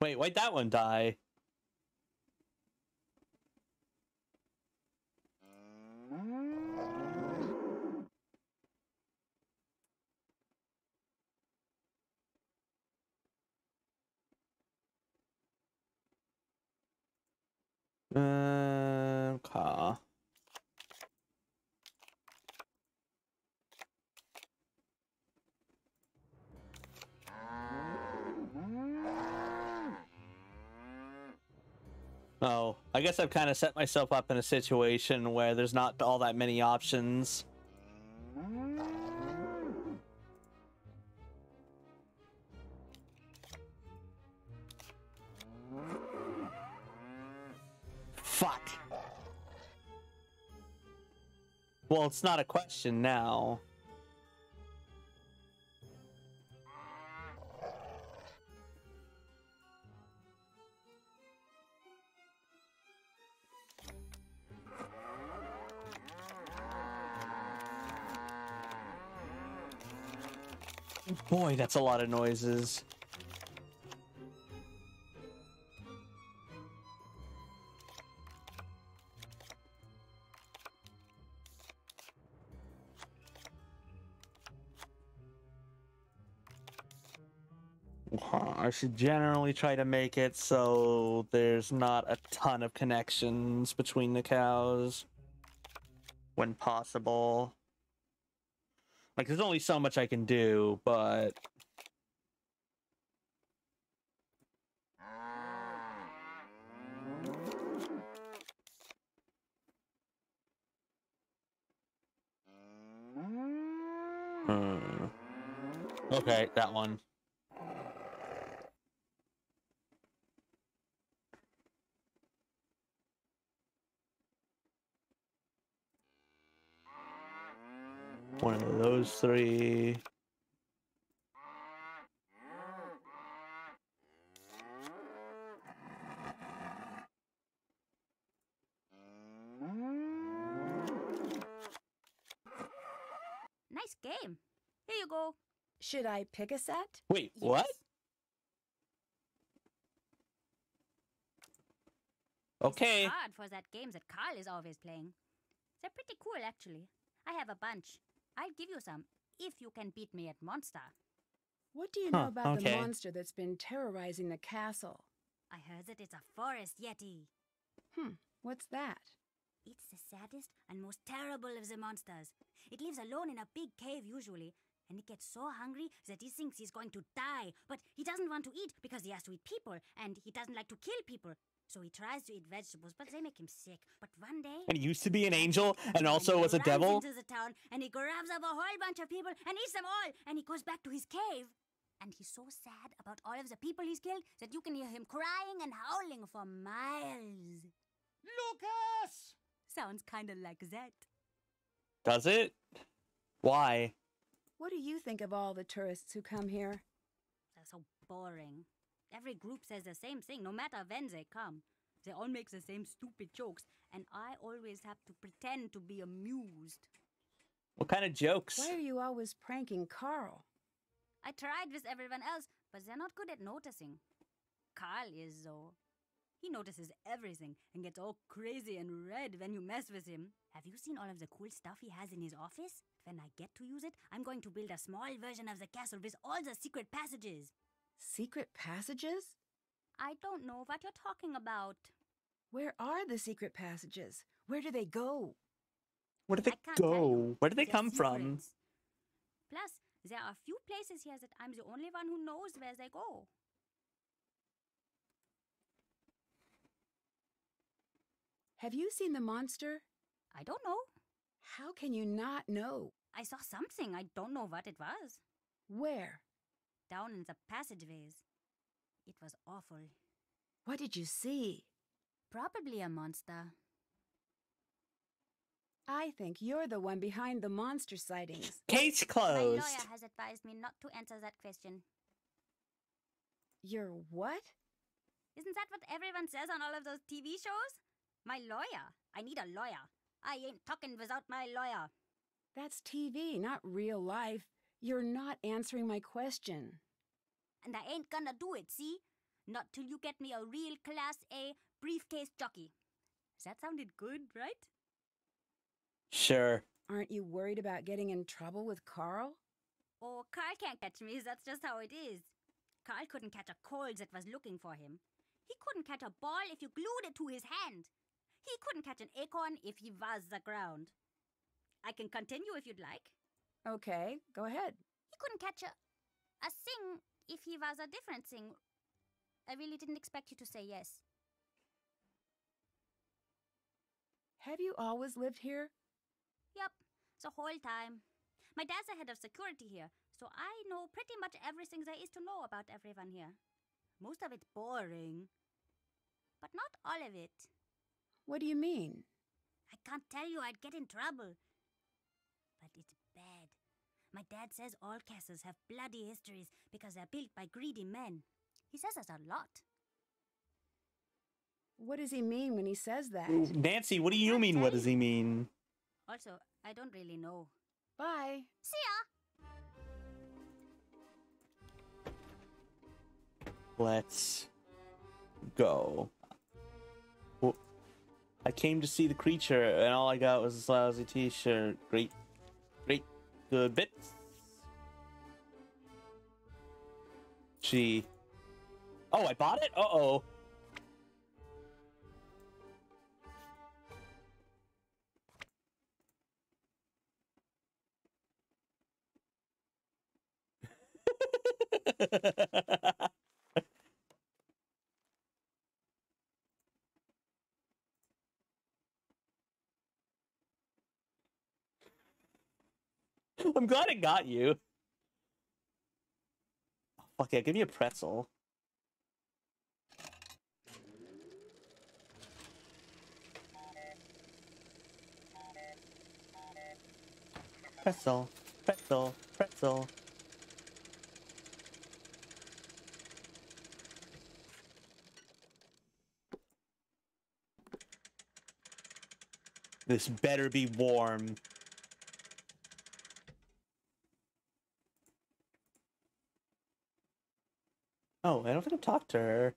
Wait, why'd that one die? Car. Oh, I guess I've kind of set myself up in a situation where there's not all that many options. Fuck. Well, it's not a question now. Boy, that's a lot of noises. I should generally try to make it so there's not a ton of connections between the cows when possible. Like, there's only so much I can do, but... Okay, that one. One of those three. Nice game. Here you go. Should I pick a set? Wait, what? Okay. It's hard for that game that Carl is always playing. They're pretty cool, actually. I have a bunch. I'll give you some. if you can beat me at Monster. What do you know about the okay. monster that's been terrorizing the castle? I heard that it's a forest yeti. What's that? It's the saddest and most terrible of the monsters. It lives alone in a big cave usually, and it gets so hungry that he thinks he's going to die. But he doesn't want to eat because he has to eat people, and he doesn't like to kill people. So he tries to eat vegetables, but they make him sick. But one day... And he used to be an angel and he also was a runs devil? into the town, and he grabs up a whole bunch of people and eats them all, and he goes back to his cave. And he's so sad about all of the people he's killed that you can hear him crying and howling for miles. Lucas! Sounds kind of like that. Does it? Why? What do you think of all the tourists who come here? They're so boring. Every group says the same thing, no matter when they come. They all make the same stupid jokes, and I always have to pretend to be amused. What kind of jokes? Why are you always pranking Carl? I tried with everyone else, but they're not good at noticing. Carl is, though. He notices everything and gets all crazy and red when you mess with him. Have you seen all of the cool stuff he has in his office? When I get to use it, I'm going to build a small version of the castle with all the secret passages. Secret passages? I don't know what you're talking about. Where are the secret passages? Where do they go? Where do they I can't tell go? you. Where do they They're come from? secrets. Plus, there are a few places here that I'm the only one who knows where they go. Have you seen the monster? I don't know. How can you not know? I saw something. I don't know what it was. Where? Down in the passageways. It was awful. What did you see? Probably a monster. I think you're the one behind the monster sightings. Case My closed. lawyer has advised me not to answer that question. You're what? Isn't that what everyone says on all of those TV shows? My lawyer. I need a lawyer. I ain't talking without my lawyer. That's TV, not real life. You're not answering my question. And I ain't gonna do it, see? Not till you get me a real Class A briefcase jockey. That sounded good, right? Sure. Aren't you worried about getting in trouble with Carl? Oh, Carl can't catch me. That's just how it is. Carl couldn't catch a cold that was looking for him. He couldn't catch a ball if you glued it to his hand. He couldn't catch an acorn if he was the ground. I can continue if you'd like. Okay, go ahead. He couldn't catch a thing if he was a different thing. I really didn't expect you to say yes. Have you always lived here? Yep, the whole time. My dad's the head of security here, so I know pretty much everything there is to know about everyone here. Most of it's boring, but not all of it. What do you mean? I can't tell you, I'd get in trouble. But it's bad. My dad says all castles have bloody histories because they're built by greedy men. He says us a lot. What does he mean when he says that? Nancy, what do you mean? What does he mean? Also, I don't really know. Bye. See ya! Let's go. Well, I came to see the creature, and all I got was this lousy t-shirt. Great, good bits. Gee. Oh, I bought it? Uh-oh. I'm glad it got you. Oh, fuck yeah, give me a pretzel. Pretzel, pretzel, pretzel. This better be warm. Oh, I don't think I've talked to her.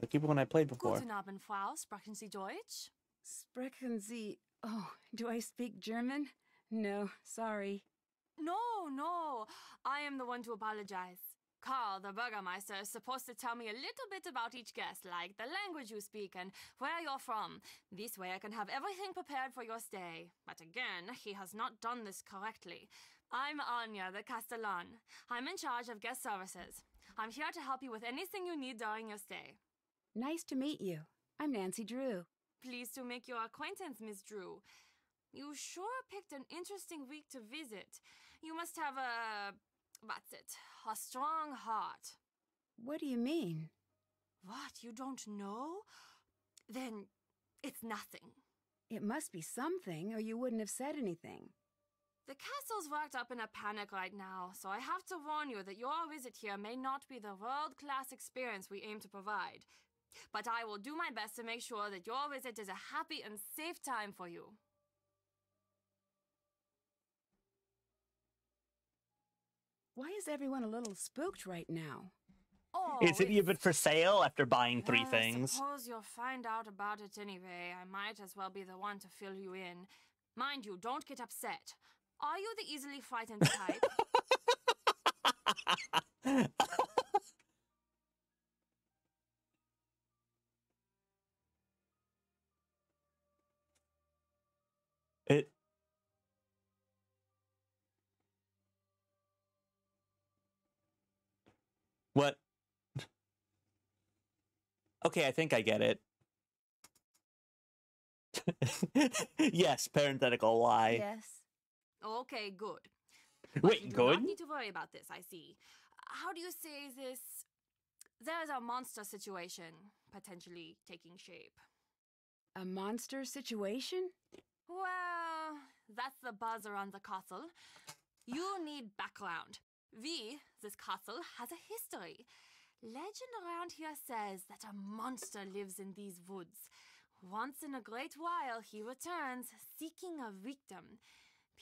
Like even when I played before. Guten Abend, Frau. Sprechen Sie Deutsch? Sprechen Sie... Oh, do I speak German? No, sorry. No. I am the one to apologize. Carl, the Burgermeister, is supposed to tell me a little bit about each guest, like the language you speak and where you're from. This way I can have everything prepared for your stay. But again, he has not done this correctly. I'm Anya, the Castellan. I'm in charge of guest services. I'm here to help you with anything you need during your stay. Nice to meet you. I'm Nancy Drew. Pleased to make your acquaintance, Miss Drew. You sure picked an interesting week to visit. You must have a strong heart. What do you mean? What, you don't know? Then it's nothing. It must be something, or you wouldn't have said anything. The castle's worked up in a panic right now, so I have to warn you that your visit here may not be the world-class experience we aim to provide. But I will do my best to make sure that your visit is a happy and safe time for you. Why is everyone a little spooked right now? Oh, Is it even for sale after buying 3 things? I suppose you'll find out about it anyway. I might as well be the one to fill you in. Mind you, don't get upset. Are you the easily frightened type? It. What? Okay, I think I get it. Yes, parenthetical lie. Yes. Okay, good. But Wait, you do good? not need to worry about this, I see. How do you say this? There's a monster situation potentially taking shape. A monster situation? Well, that's the buzz around the castle. You need background. This castle, has a history. Legend around here says that a monster lives in these woods. Once in a great while, he returns, seeking a victim.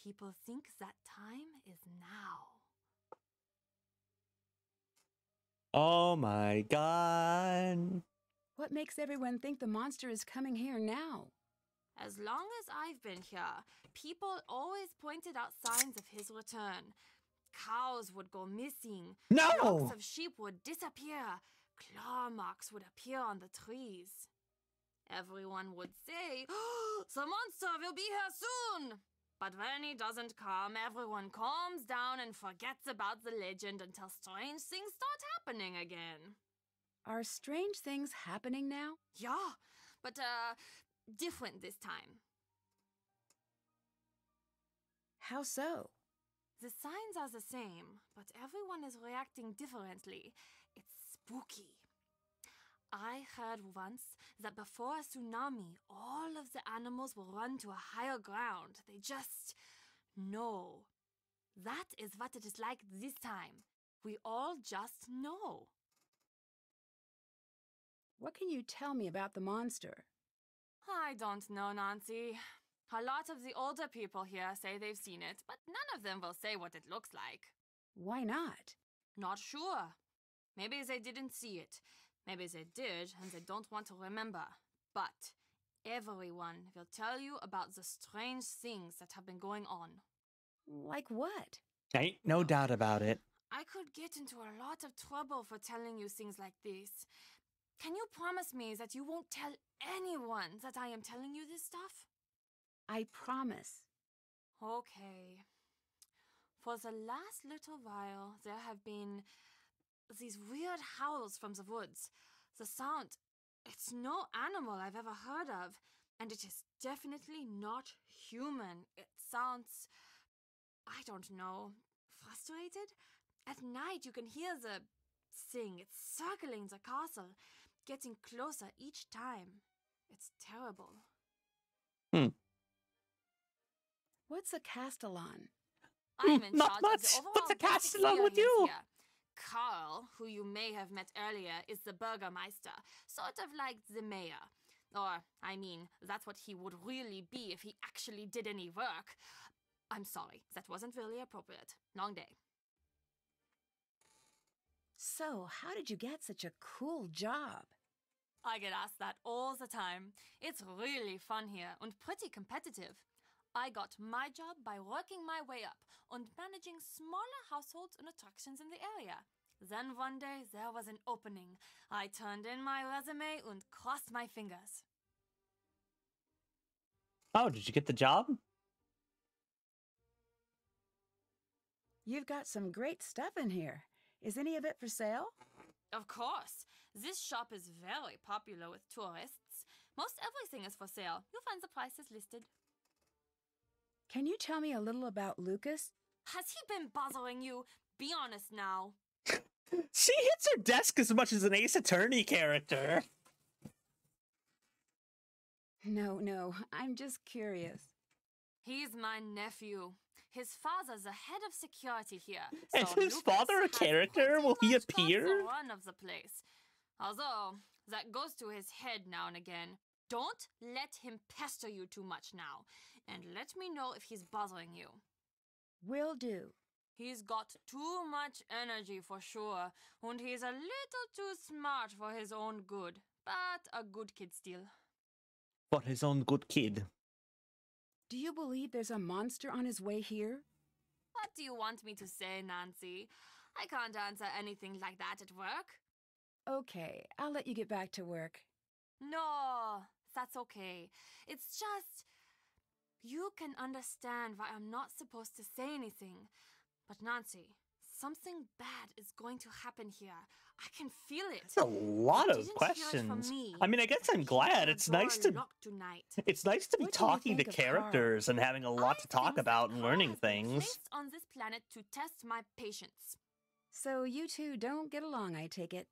People think that time is now. Oh my god. What makes everyone think the monster is coming here now? As long as I've been here, people always pointed out signs of his return. Cows would go missing. No! Flocks of sheep would disappear. Claw marks would appear on the trees. Everyone would say, "Oh, the monster will be here soon!" But when he doesn't come, everyone calms down and forgets about the legend until strange things start happening again. Are strange things happening now? Yeah, but different this time. How so? The signs are the same, but everyone is reacting differently. It's spooky. I heard once that before a tsunami, all of the animals will run to a higher ground. They just know. That is what it is like this time. We all just know. What can you tell me about the monster? I don't know, Nancy. A lot of the older people here say they've seen it, but none of them will say what it looks like. Why not? Not sure. Maybe they didn't see it. Maybe they did, and they don't want to remember. But everyone will tell you about the strange things that have been going on. Like what? Ain't no doubt about it. I could get into a lot of trouble for telling you things like this. Can you promise me that you won't tell anyone that I am telling you this stuff? I promise. Okay. For the last little while, there have been these weird howls from the woods. The sound, it's no animal I've ever heard of, and it is definitely not human. It sounds, I don't know, frustrated? At night you can hear the thing. It's circling the castle, getting closer each time. It's terrible. What's a castellan? I'm in Not charge much. of the overall What's a guest castellan with experience you? here. Carl, who you may have met earlier, is the Burgermeister, sort of like the mayor. Or, I mean, that's what he would really be if he actually did any work. I'm sorry, that wasn't really appropriate. Long day. So, how did you get such a cool job? I get asked that all the time. It's really fun here and pretty competitive. I got my job by working my way up and managing smaller households and attractions in the area. Then one day there was an opening. I turned in my resume and crossed my fingers. Oh, did you get the job? You've got some great stuff in here. Is any of it for sale? Of course. This shop is very popular with tourists. Most everything is for sale. You'll find the prices listed. Can you tell me a little about Lucas? Has he been bothering you? Be honest now. She hits her desk as much as an Ace Attorney character. No, I'm just curious. He's my nephew. His father's the head of security here. Is so his Lucas father a has character? pretty Will he much got appear? the run of the place. Although, that goes to his head now and again. Don't let him pester you too much now. And let me know if he's bothering you. Will do. He's got too much energy for sure. And he's a little too smart for his own good. But a good kid still. For his own good kid. Do you believe there's a monster on his way here? What do you want me to say, Nancy? I can't answer anything like that at work. Okay, I'll let you get back to work. No, that's okay. It's just... You can understand why I'm not supposed to say anything. But Nancy, something bad is going to happen here. I can feel it. That's a lot You of didn't hear it from questions. me. I mean, I guess I'm glad. It's nice to Tonight. it's nice to be What do you talking to think of Carl? characters and having a lot I to talk think about that and Carl learning has been things. placed on this planet to test my patience. So you two don't get along, I take it.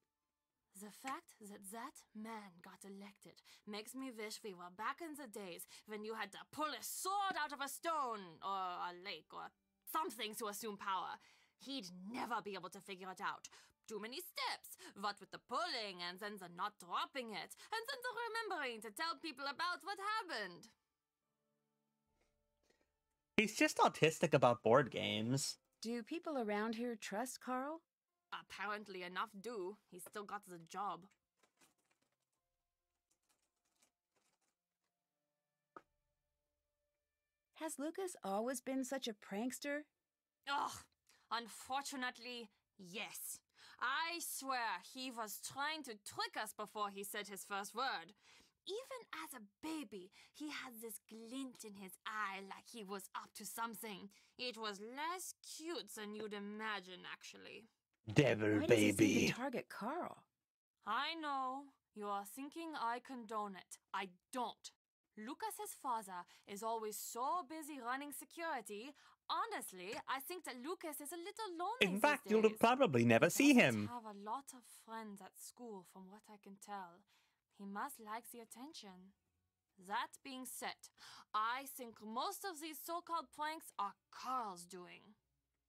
The fact that man got elected makes me wish we were back in the days when you had to pull a sword out of a stone or a lake or something to assume power. He'd never be able to figure it out. Too many steps, what with the pulling and then the not dropping it, and then the remembering to tell people about what happened. He's just autistic about board games. Do people around here trust Carl? Apparently enough do. He still got the job. Has Lucas always been such a prankster? Ugh, unfortunately, yes. I swear he was trying to trick us before he said his first word. Even as a baby, he had this glint in his eye like he was up to something. It was less cute than you'd imagine, actually. Devil Why does he seem baby. to target Carl? I know. You are thinking I condone it. I don't. Lucas's father is always so busy running security. Honestly, I think that Lucas is a little lonely In fact, these you'll days. probably never see He him. doesn't have a lot of friends at school, from what I can tell. He must like the attention. That being said, I think most of these so-called pranks are Carl's doing.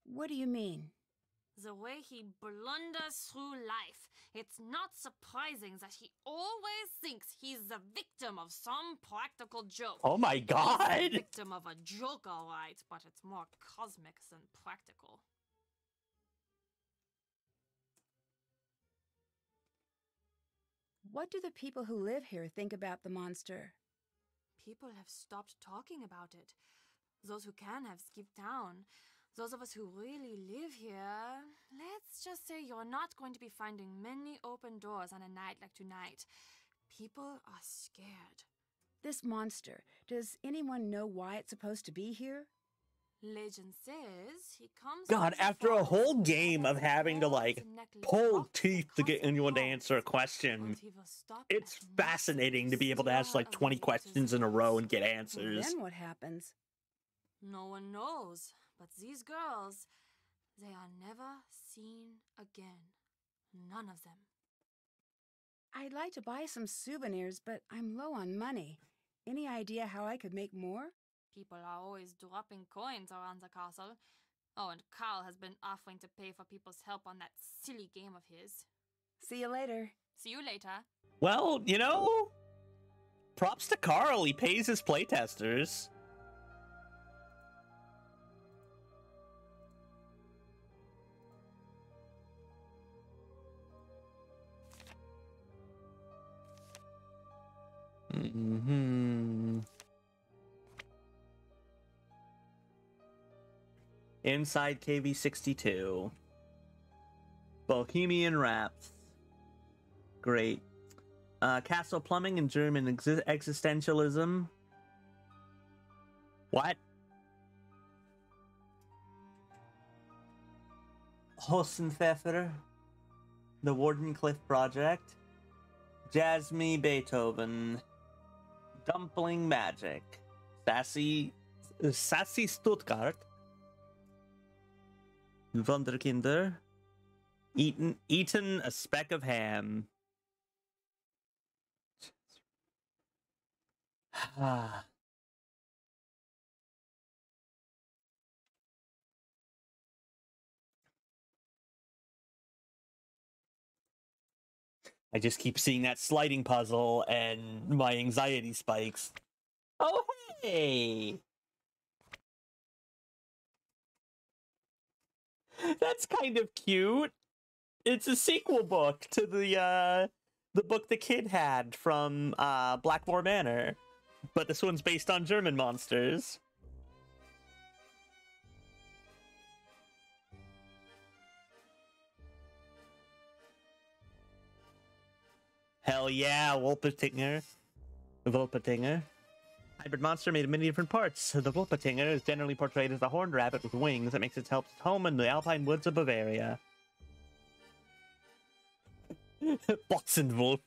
What do you mean? The way he blunders through life. It's not surprising that he always thinks he's the victim of some practical joke. Oh my He's the god! victim of a joke, all right, but it's more cosmic than practical. What do the people who live here think about the monster? People have stopped talking about it. Those who can have skipped town. Those of us who really live here, let's just say you're not going to be finding many open doors on a night like tonight. People are scared. This monster, does anyone know why it's supposed to be here? Legend says he comes. God, from the after a forest whole and game has of having to, gold like, necklace pull locked teeth to get across anyone to the answer a walls, question, and he will stop it's at nothing fascinating to be able to ask steal like 20 away to questions the in a row house. and get Well, answers. then what happens? No one knows, but these girls, they are never seen again. None of them. I'd like to buy some souvenirs, but I'm low on money. Any idea how I could make more? People are always dropping coins around the castle. Oh, and Carl has been offering to pay for people's help on that silly game of his. See you later. See you later. Well, you know, props to Carl. He pays his playtesters. Inside KV62. Bohemian Raps. Great. Castle Plumbing and German Existentialism. What? Hossenpfeffer. The Wardenclyffe Project. Jasmine Beethoven. Dumpling Magic. Sassy Stuttgart. Wunderkinder. Eaten a speck of ham. I just keep seeing that sliding puzzle and my anxiety spikes. Oh, hey! That's kind of cute. It's a sequel book to the book the kid had from Blackmore Manor. But this one's based on German monsters. Hell yeah, Wolpertinger. Hybrid monster made of many different parts. The Wolpertinger is generally portrayed as a horned rabbit with wings that makes its home in the alpine woods of Bavaria. Botzenwolf.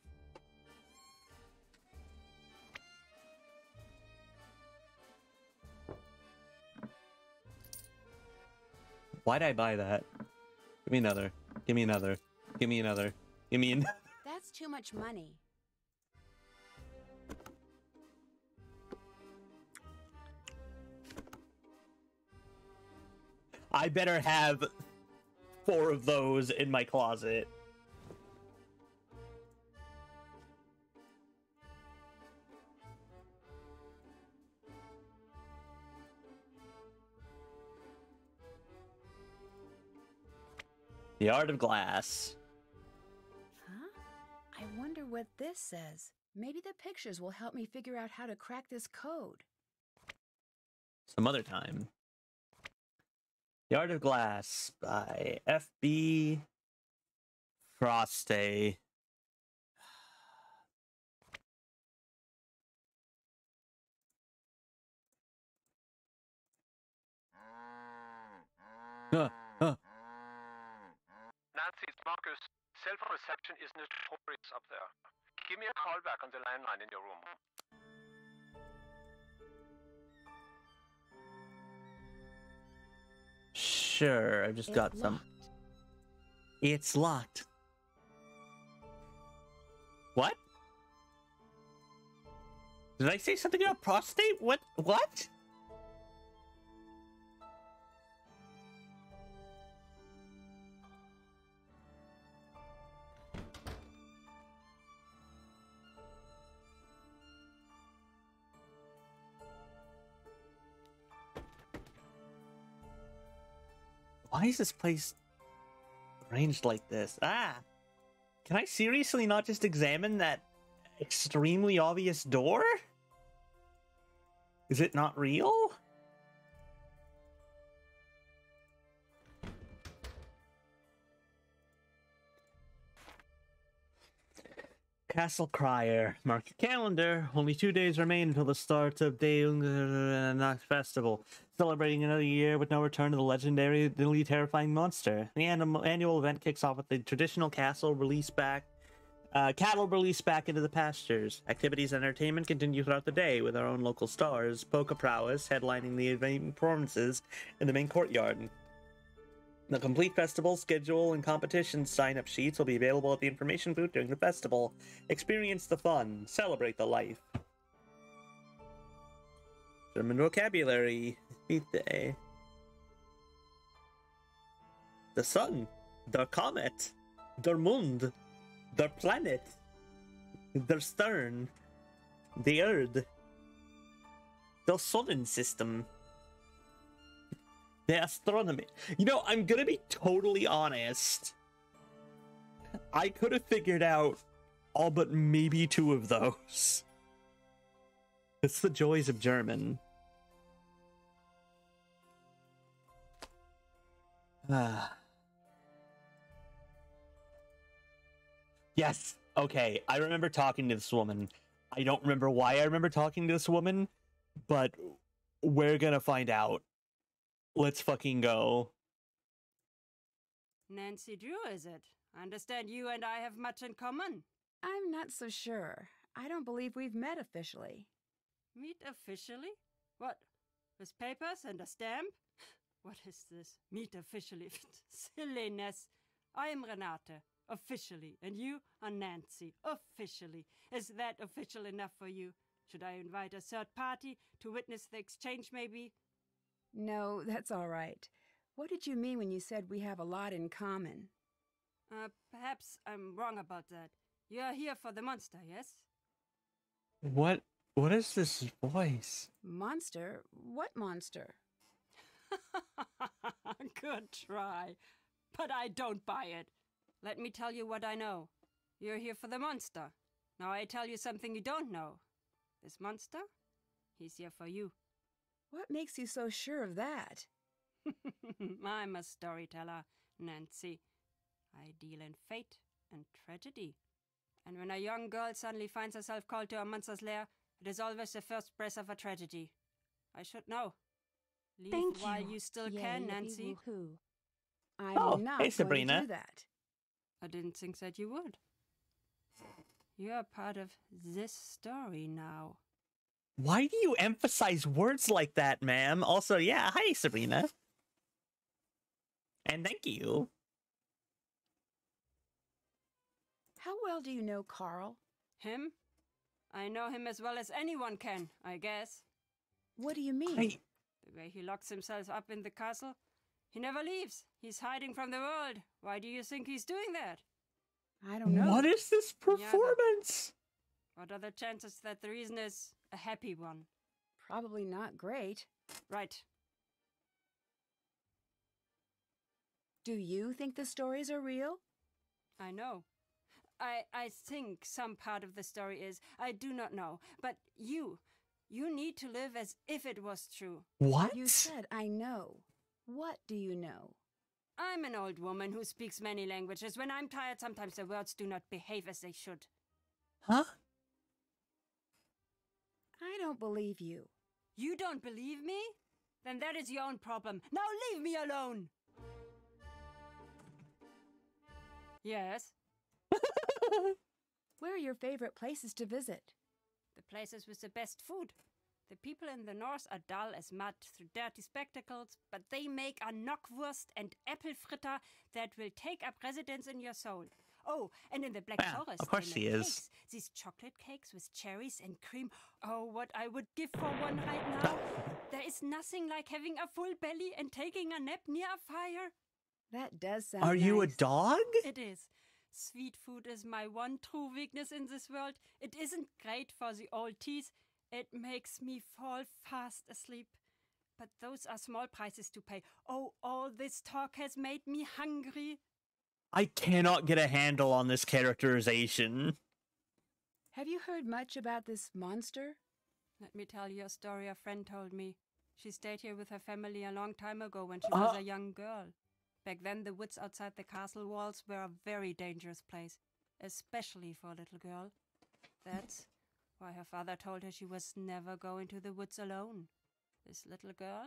Why'd I buy that? Give me another. Give me another. Give me another. Give me another. That's too much money. I better have 4 of those in my closet. The Art of Glass. Huh? I wonder what this says. Maybe the pictures will help me figure out how to crack this code. Some other time. The Art of Glass by F.B. Froste. Nancy, it's Marcus. Cell phone reception is notorious up there. Give me a call back on the landline in your room. Sure, I just got some. It's locked. What? Did I say something about prostate? What? What? Why is this place arranged like this? Ah! Can I seriously not just examine that extremely obvious door? Is it not real? Castle Crier. Mark your calendar. Only 2 days remain until the start of Nacht Festival. Celebrating another year with no return to the legendarily terrifying monster. The annual event kicks off with the traditional cattle released back into the pastures. Activities and entertainment continue throughout the day with our own local stars, Polka Prowess headlining the event performances in the main courtyard. The complete festival schedule and competition sign-up sheets will be available at the information booth during the festival. Experience the fun. Celebrate the life. German vocabulary. The sun. Der Comet. Der Mond. Der Planet. Der Stern. The Earth. The Sonnensystem. The astronomy. You know, I'm gonna be totally honest. I could have figured out all but maybe 2 of those. It's the joys of German. Yes. Okay. I remember talking to this woman. I don't remember why I remember talking to this woman, but we're gonna find out. Let's fucking go. Nancy Drew, is it? I understand you and I have much in common. I'm not so sure. I don't believe we've met officially. Meet officially? What? With papers and a stamp? What is this? Meet officially? Silliness. I am Renate, officially, and you are Nancy, officially. Is that official enough for you? Should I invite a third party to witness the exchange, maybe? No, that's all right. What did you mean when you said we have a lot in common? Perhaps I'm wrong about that. You are here for the monster, yes? What is this voice? Monster? What monster? Good try. But I don't buy it. Let me tell you what I know. You're here for the monster. Now I tell you something you don't know. This monster? He's here for you. What makes you so sure of that? I'm a storyteller, Nancy. I deal in fate and tragedy. And when a young girl suddenly finds herself called to a monster's lair, it is always the first breath of a tragedy. I should know. Leave Thank while you. you still Yay, can, yippee, Nancy. woohoo. I'm Oh, not hey, going Sabrina. to do that. I didn't think that you would. You're part of this story now. Why do you emphasize words like that, ma'am? Also, yeah, hi, Sabrina. And thank you. How well do you know Carl? Him? I know him as well as anyone can, I guess. What do you mean? The way he locks himself up in the castle. He never leaves. He's hiding from the world. Why do you think he's doing that? I don't know. What is this performance? What are the chances that the reason is a happy one? Probably not great. Right. Do you think the stories are real? I know. I think some part of the story is. I do not know. But you need to live as if it was true. What? You said I know. What do you know? I'm an old woman who speaks many languages. When I'm tired, sometimes the words do not behave as they should. Huh? I don't believe you. You don't believe me? Then that is your own problem. Now leave me alone! Yes? Where are your favorite places to visit? The places with the best food. The people in the north are dull as mud through dirty spectacles, but they make a knockwurst and apple fritter that will take up residence in your soul. Oh, and in the Black Yeah, Forest, of course they she make is. cakes. These chocolate cakes with cherries and cream. Oh, what I would give for one right now. There is nothing like having a full belly and taking a nap near a fire. That does sound Are you a nice. dog? It is. Sweet food is my one true weakness in this world. It isn't great for the old teeth. It makes me fall fast asleep. But those are small prices to pay. Oh, all this talk has made me hungry. I cannot get a handle on this characterization. Have you heard much about this monster? Let me tell you a story a friend told me. She stayed here with her family a long time ago when she was a young girl. Back then, the woods outside the castle walls were a very dangerous place, especially for a little girl. That's why her father told her she was never going to the woods alone. This little girl?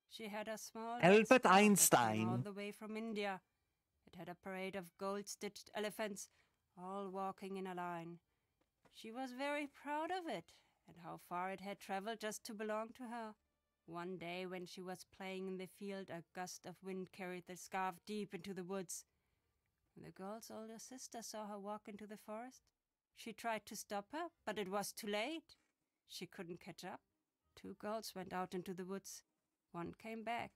She had a small Albert red scarf that came Einstein. all the way from India. It had a parade of gold-stitched elephants, all walking in a line. She was very proud of it, and how far it had traveled just to belong to her. One day, when she was playing in the field, a gust of wind carried the scarf deep into the woods. When the girl's older sister saw her walk into the forest, she tried to stop her, but it was too late. She couldn't catch up. 2 girls went out into the woods. One came back.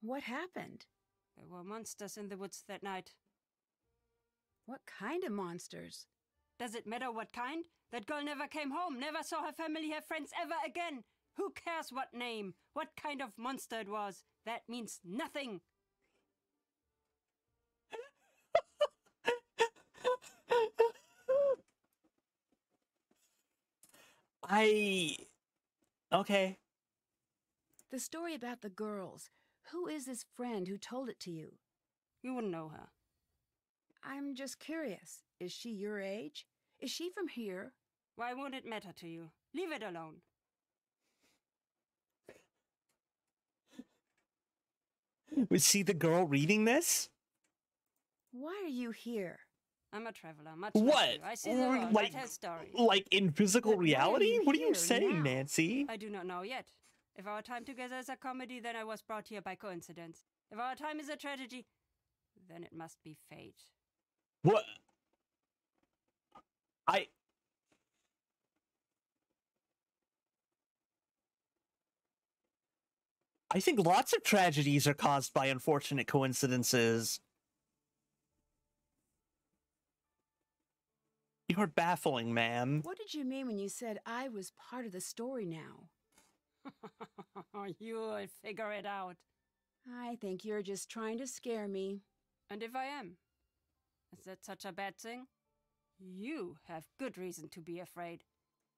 What happened? There were monsters in the woods that night. What kind of monsters? Does it matter what kind? That girl never came home, never saw her family, her friends ever again. Who cares what name, what kind of monster it was? That means nothing. Okay. The story about the girls. Who is this friend who told it to you? You wouldn't know her. I'm just curious. Is she your age? Is she from here? Why won't it matter to you? Leave it alone. Was she the girl reading this? Why are you here? I'm a traveler, much What? like you. I see the world, Like- I tell stories. Like in physical But why are reality? you What are you here saying, now? Nancy? I do not know yet. If our time together is a comedy, then I was brought here by coincidence. If our time is a tragedy, then it must be fate. What? I think lots of tragedies are caused by unfortunate coincidences. You're baffling, ma'am. What did you mean when you said I was part of the story now? You'll figure it out. I think you're just trying to scare me. And if I am, is that such a bad thing? You have good reason to be afraid.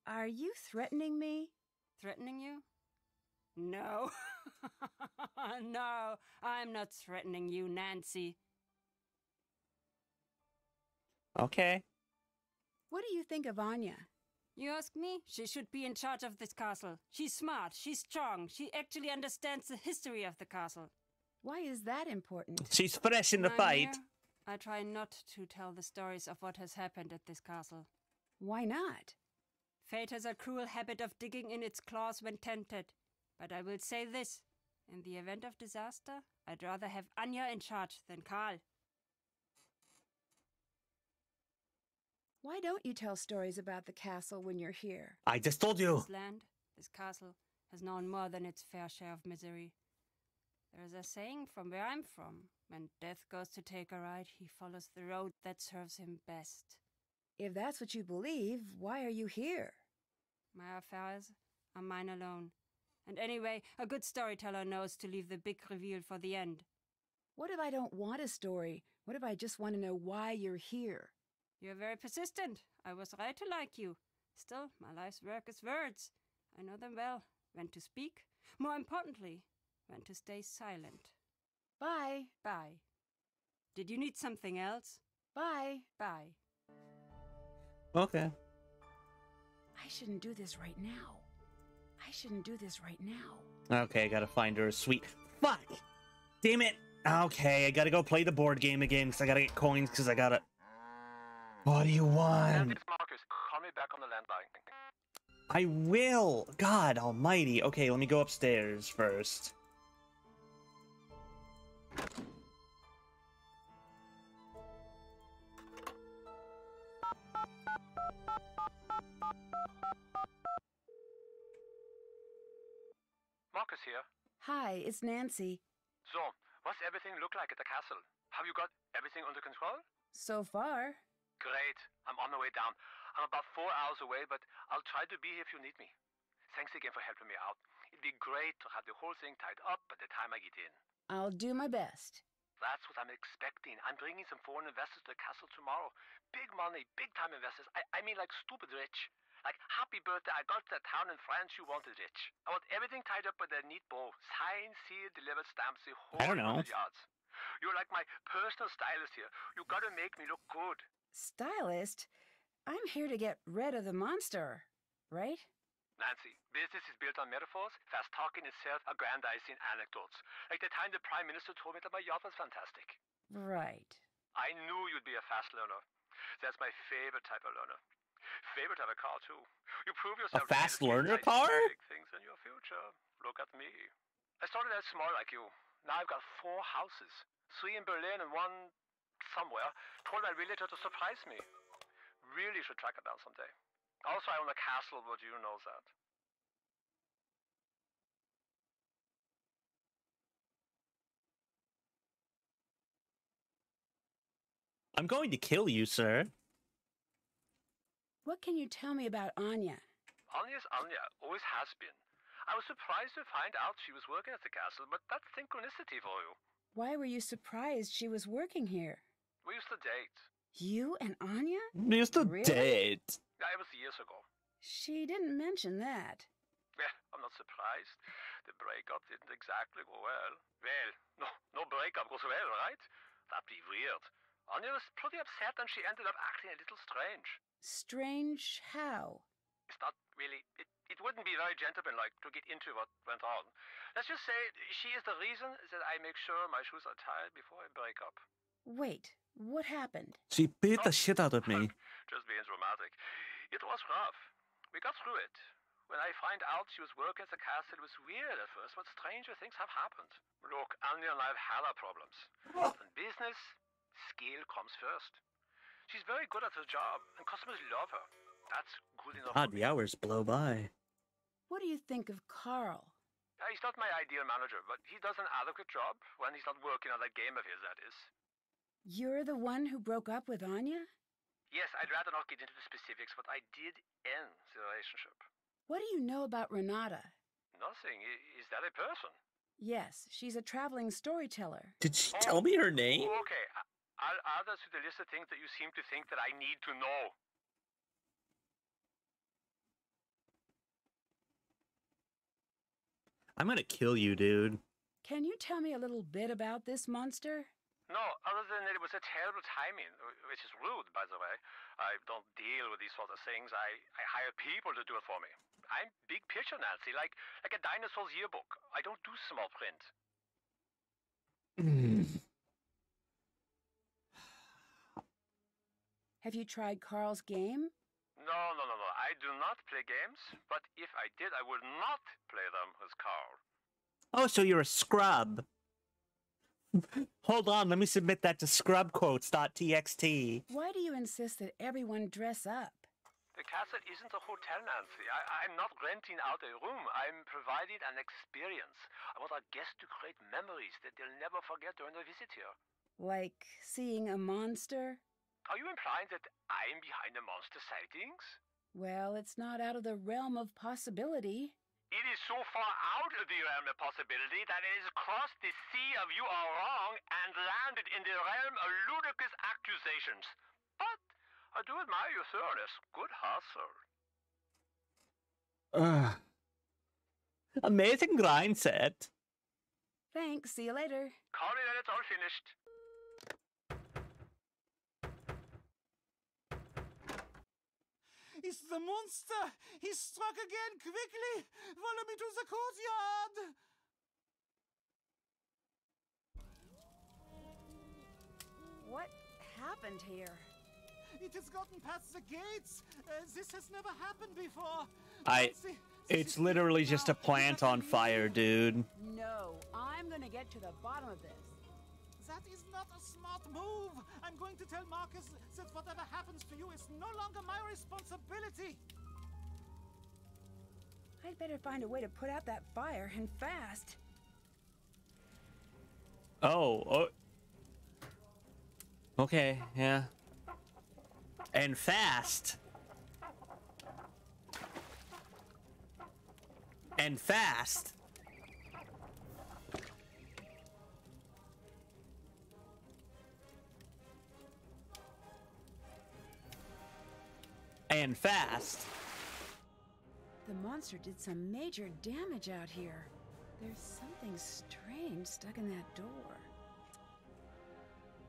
Are you threatening me? Threatening you? No. No, I'm not threatening you, Nancy. Okay. What do you think of Anya? You ask me? She should be in charge of this castle. She's smart, she's strong, she actually understands the history of the castle. Why is that important? She's fresh in the When I'm fight. here, I try not to tell the stories of what has happened at this castle. Why not? Fate has a cruel habit of digging in its claws when tempted. But I will say this. In the event of disaster, I'd rather have Anya in charge than Karl. Why don't you tell stories about the castle when you're here? I just told you. This land, this castle, has known more than its fair share of misery. There is a saying from where I'm from. When death goes to take a ride, he follows the road that serves him best. If that's what you believe, why are you here? My affairs are mine alone. And anyway, a good storyteller knows to leave the big reveal for the end. What if I don't want a story? What if I just want to know why you're here? You're very persistent. I was right to like you. Still, my life's work is words. I know them well. When to speak. More importantly, when to stay silent. Bye. Bye. Did you need something else? Bye. Bye. Okay. I shouldn't do this right now. I shouldn't do this right now. Okay, I gotta find her a sweet. Fuck! Damn it! Okay, I gotta go play the board game again because I gotta get coins because I gotta. What do you want? It's Marcus. Call me back on the landline. I will! God almighty. Okay, let me go upstairs first. Marcus here. Hi, it's Nancy. So, what's everything look like at the castle? Have you got everything under control? So far. Great. I'm on my way down. I'm about 4 hours away, but I'll try to be here if you need me. Thanks again for helping me out. It'd be great to have the whole thing tied up by the time I get in. I'll do my best. That's what I'm expecting. I'm bringing some foreign investors to the castle tomorrow. Big money, big time investors. I mean like stupid rich. Like, happy birthday, I got that town in France you wanted rich. I want everything tied up with a neat bow. Signed, sealed, delivered, stamps, the whole I don't know. 100 yards. You're like my personal stylist here. You gotta make me look good. Stylist? I'm here to get rid of the monster, right? Nancy, business is built on metaphors, fast talking itself, aggrandizing anecdotes. Like the time the Prime Minister told me that my yacht was fantastic. Right. I knew you'd be a fast learner. That's my favorite type of learner. Favorite type of car, too. You prove yourself. A fast to be learner the car? Big things in your future. Look at me. I started out small like you. Now I've got 4 houses. 3 in Berlin and 1 somewhere. Told my realtor to surprise me. Really should track it down someday. Also, I own a castle, but you know that. I'm going to kill you, sir. What can you tell me about Anya? Anya's Anya. Always has been. I was surprised to find out she was working at the castle, but that's synchronicity for you. Why were you surprised she was working here? We used to date. You and Anya? Just a Really? date. Yeah, it was years ago. She didn't mention that. Yeah, I'm not surprised. The breakup didn't exactly go well. Well, no breakup goes well, right? That'd be weird. Anya was pretty upset and she ended up acting a little strange. Strange how? It's not really... It wouldn't be very gentlemanlike to get into what went on. Let's just say she is the reason that I make sure my shoes are tied before I break up. Wait, what happened? She beat the shit out of me. Just being dramatic. It was rough. We got through it. When I find out she was working at the castle, it was weird at first, but stranger things have happened. Look, Anya and I have had our problems. But in business, skill comes first. She's very good at her job, and customers love her. That's good enough. God, the hours blow by. What do you think of Carl? He's not my ideal manager, but he does an adequate job when he's not working on that game of his, that is. You're the one who broke up with Anya? Yes, I'd rather not get into the specifics, but I did end the relationship. What do you know about Renata? Nothing. Is that a person? Yes, she's a traveling storyteller. Did she tell me her name? Okay, I'll add that to the list of things that you seem to think that I need to know. I'm gonna kill you, dude. Can you tell me a little bit about this monster? No, other than that it was a terrible timing, which is rude, by the way. I don't deal with these sort of things. I hire people to do it for me. I'm big picture, Nancy, like a dinosaur's yearbook. I don't do small print. Have you tried Carl's game? No. I do not play games, but if I did, I would not play them with Carl. Oh, so you're a scrub. Hold on, let me submit that to scrubquotes.txt. Why do you insist that everyone dress up? The castle isn't a hotel, Nancy. I'm not renting out a room. I'm providing an experience. I want our guests to create memories that they'll never forget during their visit here. Like seeing a monster? Are you implying that I'm behind the monster sightings? Well, it's not out of the realm of possibility. It is so far out of the realm of possibility that it has crossed the sea of you are wrong and landed in the realm of ludicrous accusations. But I do admire your thoroughness. Good hustle. Amazing grind set. Thanks, see you later. Call me when it's all finished. It's the monster! He struck again! Quickly! Follow me to the courtyard! What happened here? It has gotten past the gates! This has never happened before! It's literally just a plant on fire, dude. No, I'm gonna get to the bottom of this. That is not a smart move! I'm going to tell Marcus that whatever happens to you is no longer my responsibility! I'd better find a way to put out that fire, and fast. Oh. Okay, yeah. And fast. And fast. And fast. The monster did some major damage out here. There's something strange stuck in that door.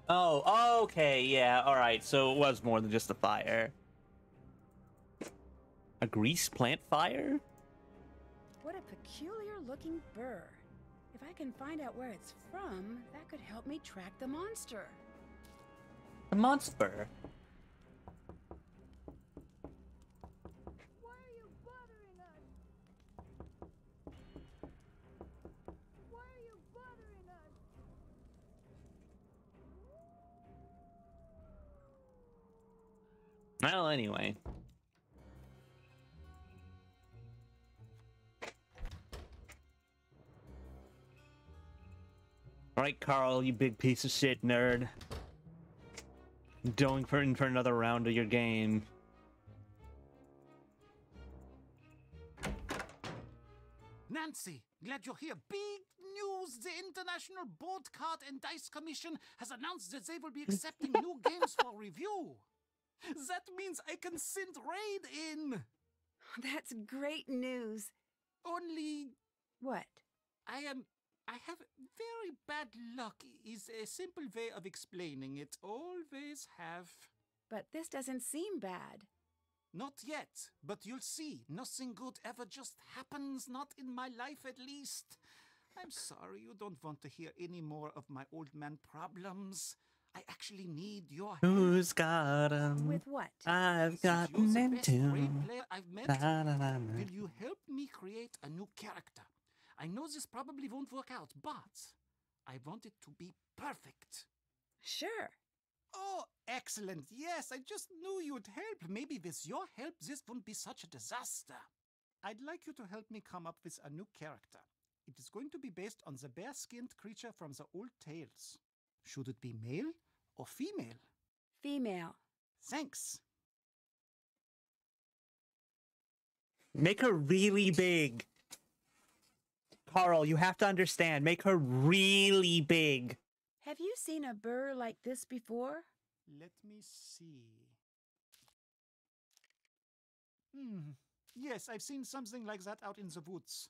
Oh, okay, yeah, alright, so it was more than just a fire. A grease plant fire? What a peculiar looking burr. If I can find out where it's from, that could help me track the monster. The monster? Why are you bothering us? Why are you bothering us? Well, anyway. Alright, Carl, you big piece of shit nerd. Going for another round of your game. Nancy, glad you're here. Big news! The International Board Card and Dice Commission has announced that they will be accepting new games for review. That means I can send Raid in. That's great news. Only... What? I have very bad luck is a simple way of explaining it. Always have. But this doesn't seem bad. Not yet, but you'll see. Nothing good ever just happens, not in my life at least. I'm sorry you don't want to hear any more of my old man problems. I actually need your help. Who's got 'em? With what? I've Since you're gotten the best into. brain player I've met, Da-da-da-da. will you help me create a new character? I know this probably won't work out, but I want it to be perfect. Sure. Oh, excellent. Yes, I just knew you'd help. Maybe with your help, this wouldn't be such a disaster. I'd like you to help me come up with a new character. It is going to be based on the bare-skinned creature from the old tales. Should it be male or female? Female. Thanks. Make her really big. Carl, you have to understand. Make her really big. Have you seen a burr like this before? Let me see. Yes, I've seen something like that out in the woods.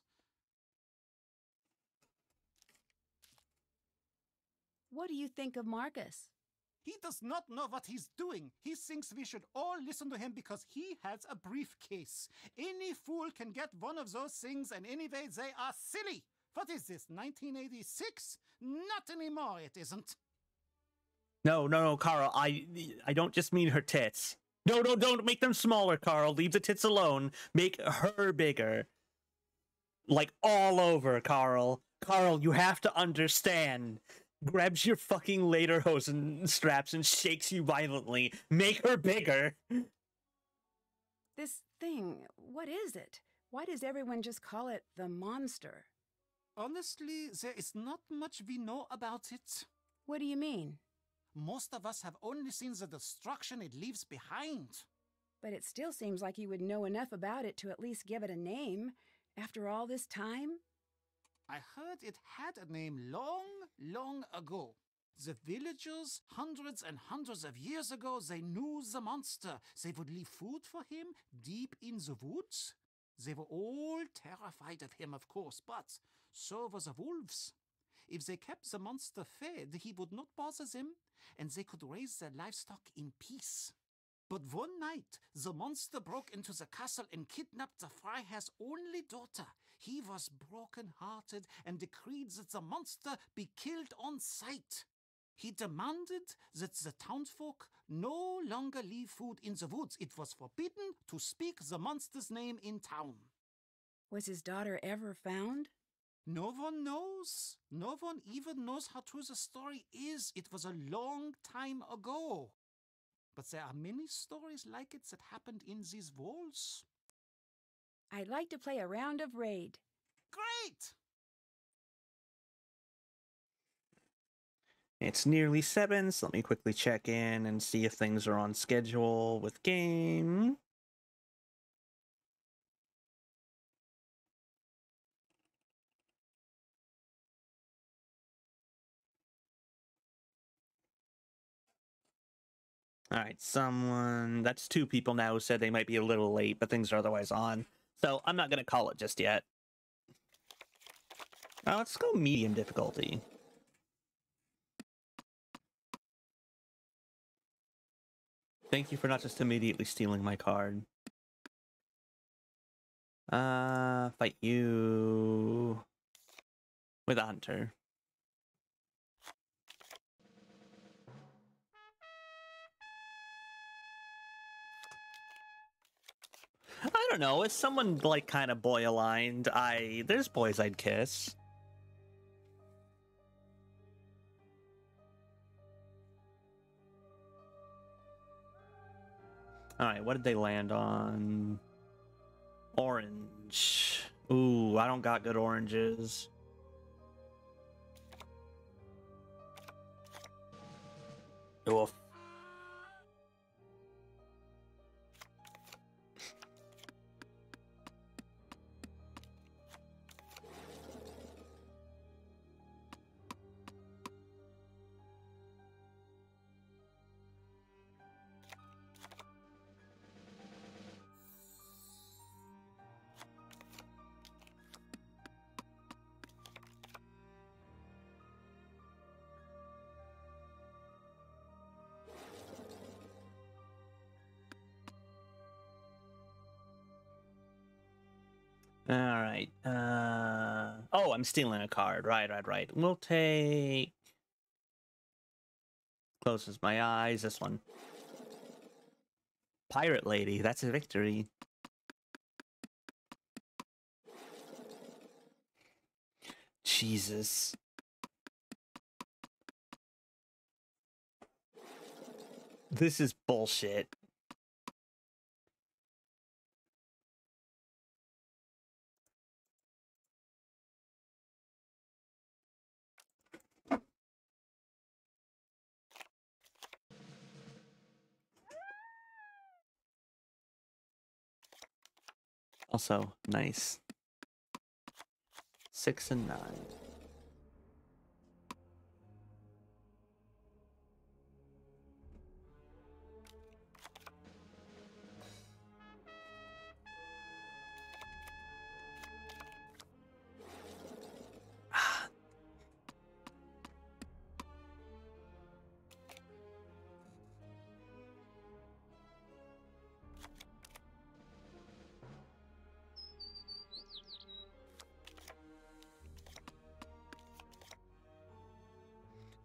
What do you think of Marcus? He does not know what he's doing. He thinks we should all listen to him because he has a briefcase. Any fool can get one of those things, and anyway, they are silly. What is this, 1986? Not anymore, it isn't. No, Carl. I don't just mean her tits. No, don't make them smaller, Carl. Leave the tits alone. Make her bigger. Like all over, Carl. Carl, you have to understand. Grabs your fucking lederhosen straps and shakes you violently. Make her bigger. This thing, what is it? Why does everyone just call it the monster? Honestly, there is not much we know about it. What do you mean? Most of us have only seen the destruction it leaves behind. But it still seems like you would know enough about it to at least give it a name. After all this time? I heard it had a name long, long ago. The villagers, hundreds and hundreds of years ago, they knew the monster. They would leave food for him deep in the woods. They were all terrified of him, of course, but so were the wolves. If they kept the monster fed, he would not bother them, and they could raise their livestock in peace. But one night, the monster broke into the castle and kidnapped the Freiherr's only daughter. He was broken-hearted and decreed that the monster be killed on sight. He demanded that the townsfolk no longer leave food in the woods. It was forbidden to speak the monster's name in town. Was his daughter ever found? No one knows. No one even knows how true the story is. It was a long time ago. But there are many stories like it that happened in these walls. I'd like to play a round of Raid. Great! It's nearly 7, so let me quickly check in and see if things are on schedule with game. Alright, that's 2 people now who said they might be a little late, but things are otherwise on. So I'm not going to call it just yet. Let's go medium difficulty. Thank you for not just immediately stealing my card. Fight you with a hunter. I don't know, is someone, like, kind of boy-aligned? There's boys I'd kiss. Alright, what did they land on? Orange. Ooh, I don't got good oranges. Oof. All right. Oh, I'm stealing a card. Right. We'll take... Closes my eyes. This one. Pirate Lady. That's a victory. Jesus. This is bullshit. Also, nice. 6 and 9.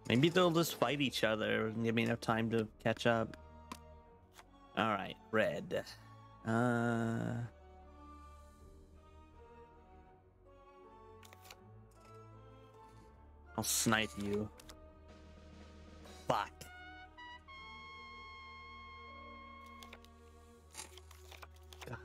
Maybe they'll just fight each other and give me enough time to catch up. All right, red. I'll snipe you. Fuck. God.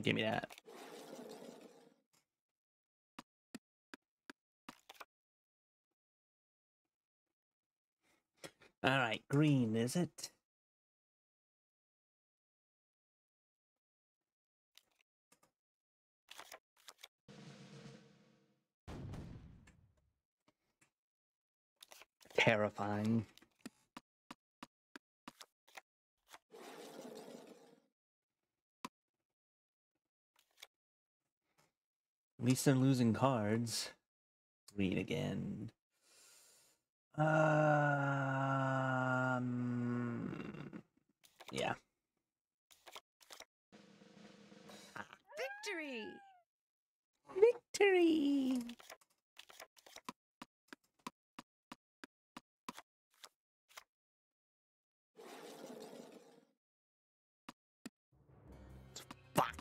Give me that. All right, green, is it? Terrifying. At least they're losing cards. Read again. Yeah. Victory! Victory! Fuck.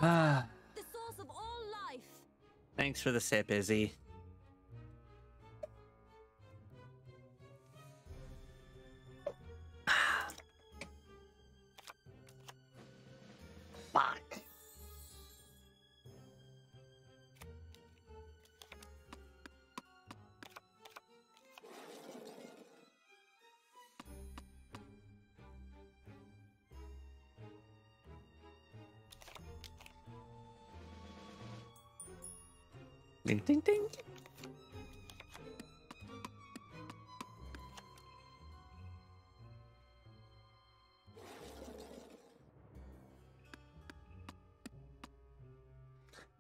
Water, the source of all life. Thanks for the sip, Izzy. Fuck. Ding, ding, ding.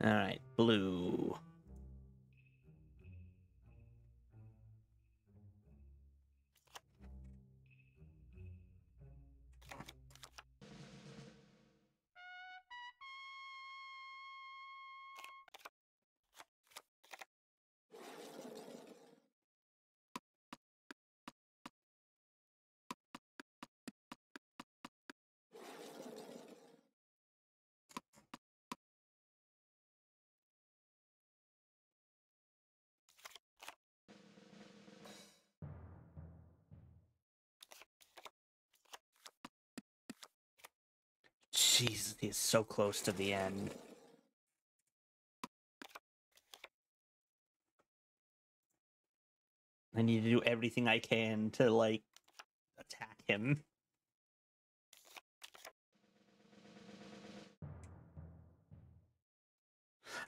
All right, blue. Jeez, he's so close to the end. I need to do everything I can to, like, attack him.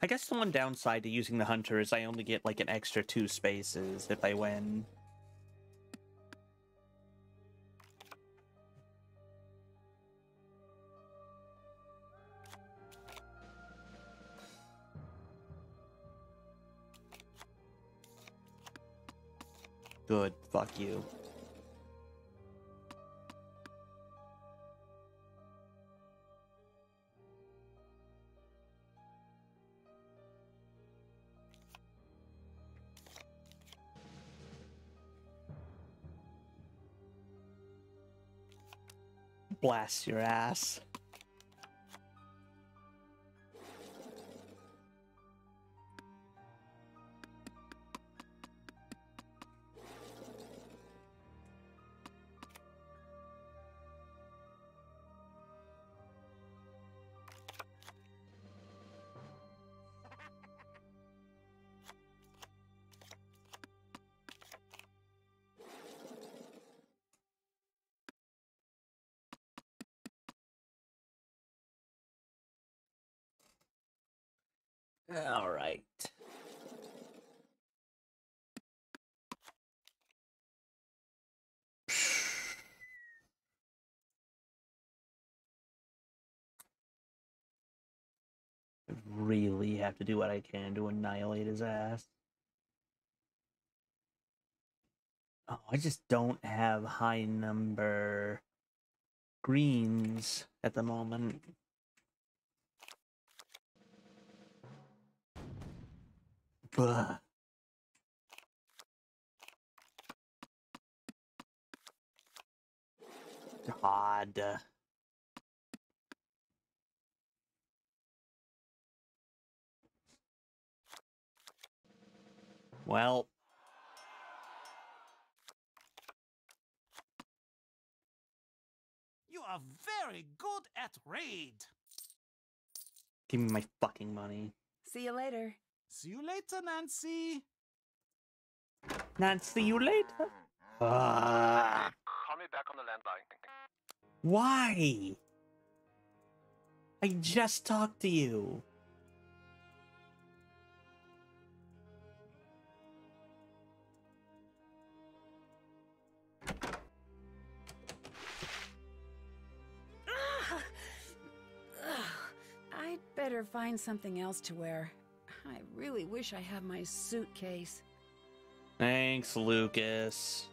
I guess the one downside to using the hunter is I only get, like, an extra 2 spaces if I win. Good, fuck you. Blast your ass. All right. I really have to do what I can to annihilate his ass. Oh, I just don't have high number greens at the moment. Buh. God. Well. You are very good at raid. Give me my fucking money. See you later. See you later, Nancy. Nancy, you later? Call me back on the landline. Why? I just talked to you. I'd better find something else to wear. I really wish I had my suitcase. Thanks, Lucas.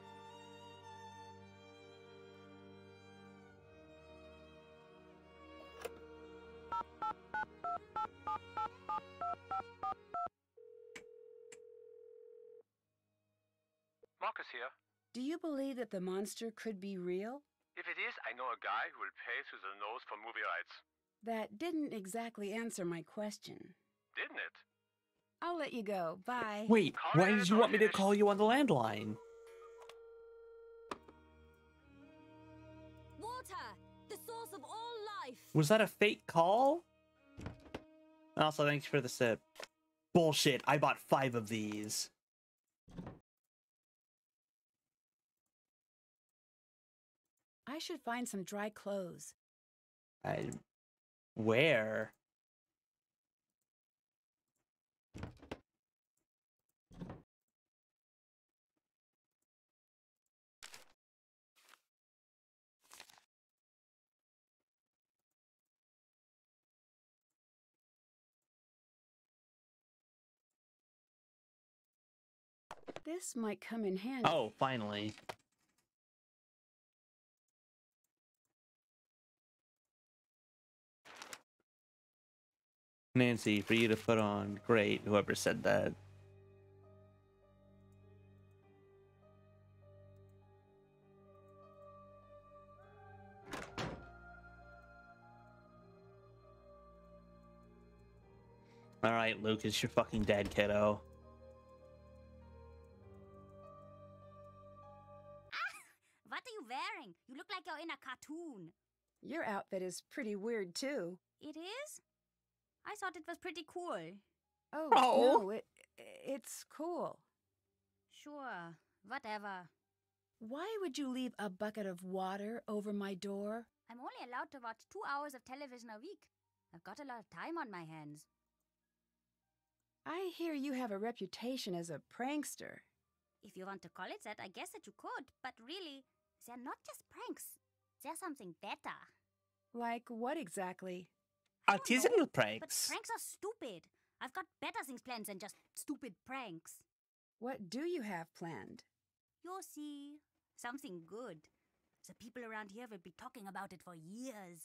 Marcus here. Do you believe that the monster could be real? If it is, I know a guy who will pay through the nose for movie rights. That didn't exactly answer my question. Didn't it? I'll let you go. Bye. Wait, why did you want me to call you on the landline? Water, the source of all life. Was that a fake call? Also, thanks for the sip. Bullshit, I bought 5 of these. I should find some dry clothes. Where? This might come in handy. Oh, finally. Nancy, for you to put on. Great, whoever said that. Alright, Lucas, you're fucking dead, kiddo. What are you wearing? You look like you're in a cartoon. Your outfit is pretty weird, too. It is? I thought it was pretty cool. Oh, Oh. no, it's cool. Sure. whatever. Why would you leave a bucket of water over my door? I'm only allowed to watch 2 hours of television a week. I've got a lot of time on my hands. I hear you have a reputation as a prankster. If you want to call it that, I guess that you could. But really, they're not just pranks. They're something better. Like what exactly? I don't know, Artisanal but pranks. pranks are stupid. I've got better things planned than just stupid pranks. What do you have planned? You'll see. Something good. The people around here will be talking about it for years.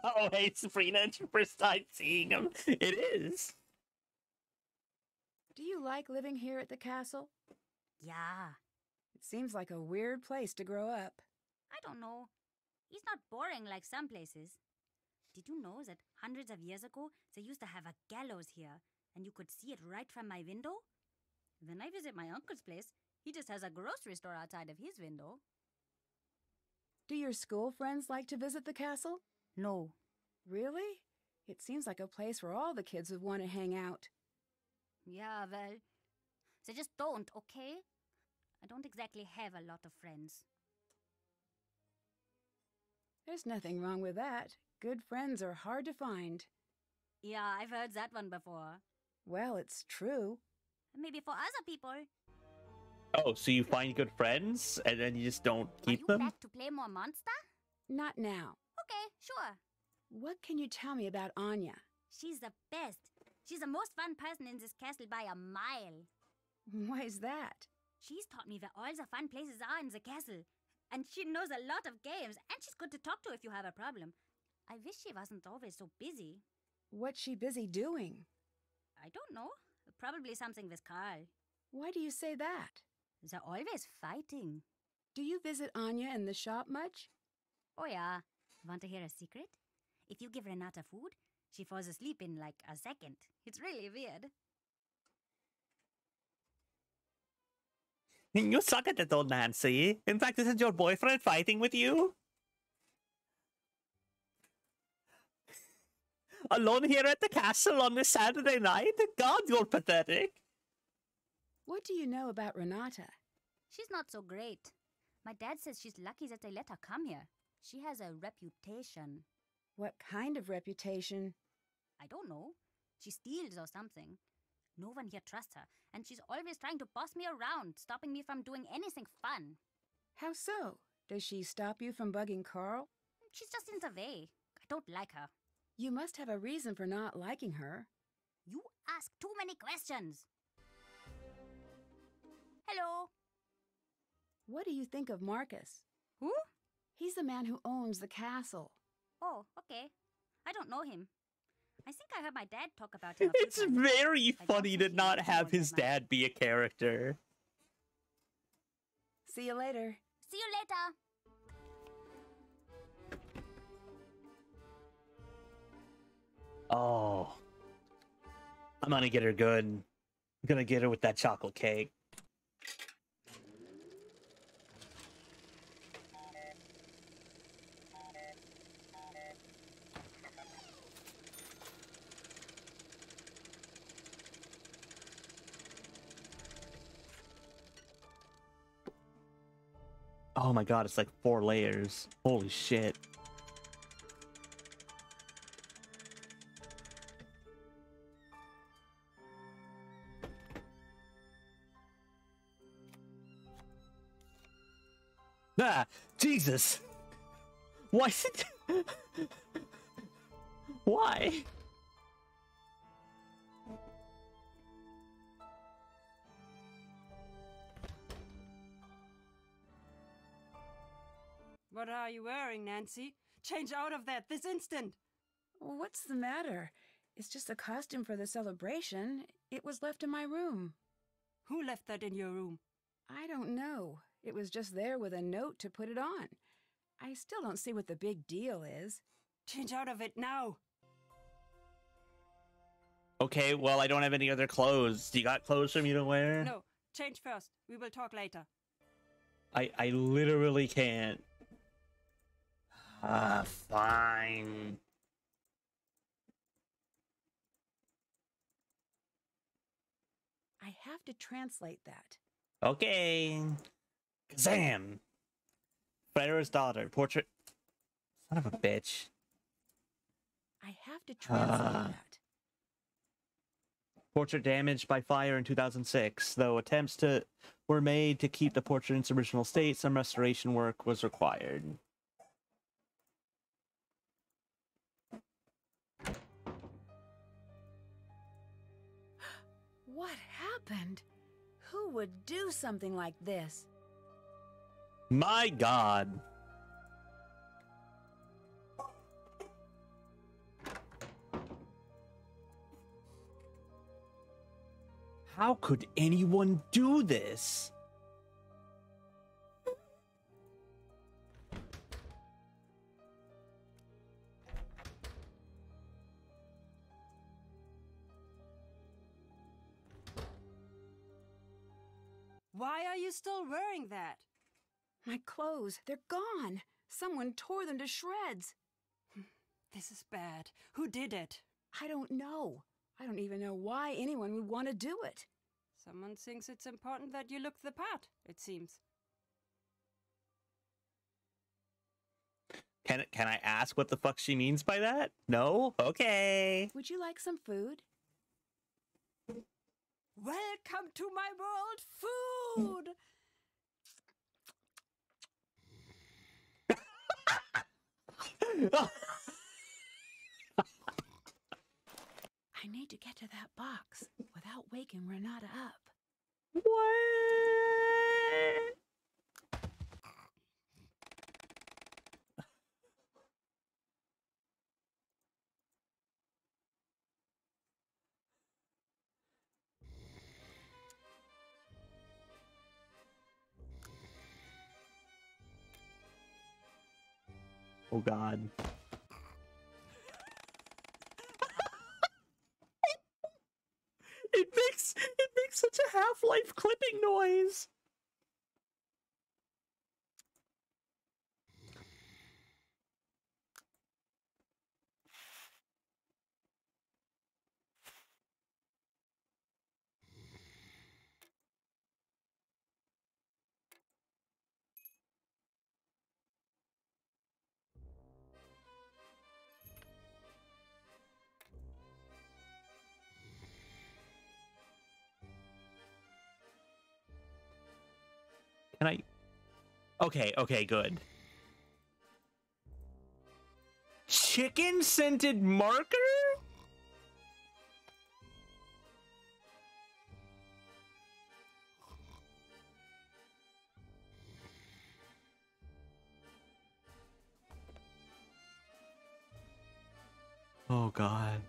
Oh, hey, Sabrina, it's your first time seeing him. It is. Do you like living here at the castle? Yeah. It seems like a weird place to grow up. I don't know. It's not boring like some places. Did you know that hundreds of years ago, they used to have a gallows here, and you could see it right from my window? When I visit my uncle's place, he just has a grocery store outside of his window. Do your school friends like to visit the castle? No. Really? It seems like a place where all the kids would want to hang out. Yeah, well, they just don't, okay? I don't exactly have a lot of friends. There's nothing wrong with that. Good friends are hard to find. Yeah, I've heard that one before. Well, it's true. Maybe for other people. Oh, so you find good friends, and then you just don't keep Are you them? back to play more Monster? Not now. Okay, sure. What can you tell me about Anya? She's the best. She's the most fun person in this castle by a mile. Why is that? She's taught me where all the fun places are in the castle. And she knows a lot of games, and she's good to talk to if you have a problem. I wish she wasn't always so busy. What's she busy doing? I don't know. Probably something with Carl. Why do you say that? They're always fighting. Do you visit Anya in the shop much? Oh yeah. Want to hear a secret? If you give Renata food, she falls asleep in like a second. It's really weird. You suck at it, old Nancy. In fact, isn't your boyfriend fighting with you? Alone here at the castle on this Saturday night? God, you're pathetic. What do you know about Renata? She's not so great. My dad says she's lucky that they let her come here. She has a reputation. What kind of reputation? I don't know. She steals or something. No one here trusts her, and she's always trying to boss me around, stopping me from doing anything fun. How so? Does she stop you from bugging Carl? She's just in the way. I don't like her. You must have a reason for not liking her. You ask too many questions. Hello. What do you think of Marcus? Who? He's the man who owns the castle. Oh, okay. I don't know him. I think I heard my dad talk about him. It's very funny to think he not likes have anyone his that much. dad be a character. See you later. See you later. Oh. I'm gonna get her good. I'm gonna get her with that chocolate cake. Oh my god, it's like 4 layers. Holy shit. Ah, Jesus! Why is it... Why? What are you wearing, Nancy? Change out of that this instant! What's the matter? It's just a costume for the celebration. It was left in my room. Who left that in your room? I don't know. It was just there with a note to put it on. I still don't see what the big deal is. Change out of it now! Okay, well, I don't have any other clothes. Do you got clothes for me to wear? No, change first. We will talk later. I literally can't. Ah, fine. I have to translate that. Okay. Kazam! Frederick's daughter. Portrait. Son of a bitch. I have to translate that. Portrait damaged by fire in 2006. Though attempts were made to keep the portrait in its original state, some restoration work was required. What happened? Who would do something like this? My God. How could anyone do this? Why are you still wearing that? My clothes, they're gone. Someone tore them to shreds. This is bad. Who did it? I don't know. I don't even know why anyone would want to do it. Someone thinks it's important that you look the part, it seems. Can I ask what the fuck she means by that? No? Okay. Would you like some food? Welcome to my world, food! I need to get to that box without waking Renata up. What? Oh God. It makes such a Half-Life clipping noise. Can I? Okay, good. Chicken scented marker? Oh God.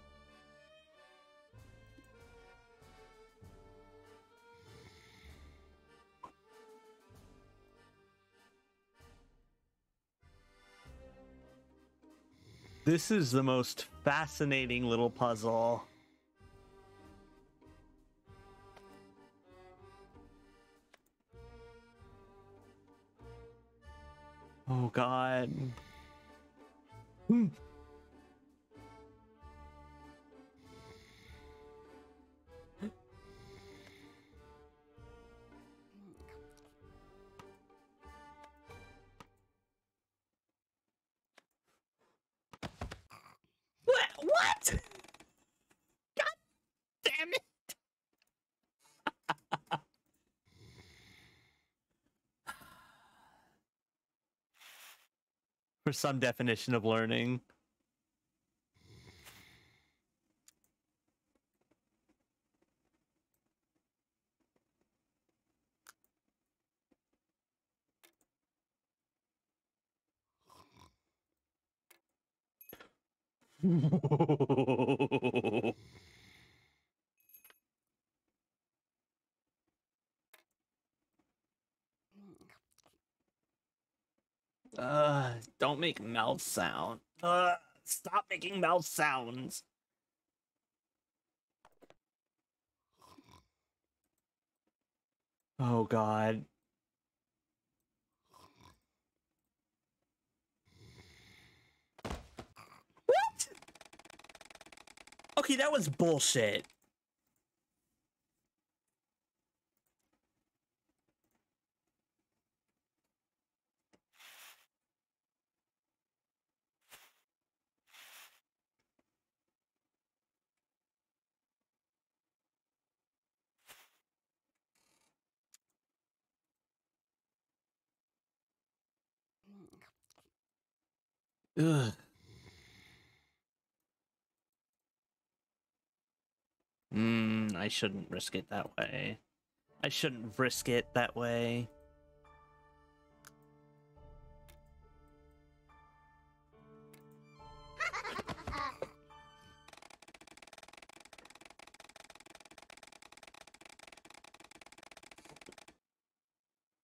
This is the most fascinating little puzzle. Oh God. What? God damn it. For some definition of learning. Don't make mouth sound. Stop making mouth sounds. Oh God. What? Okay, that was bullshit. Ugh. I shouldn't risk it that way. I shouldn't risk it that way.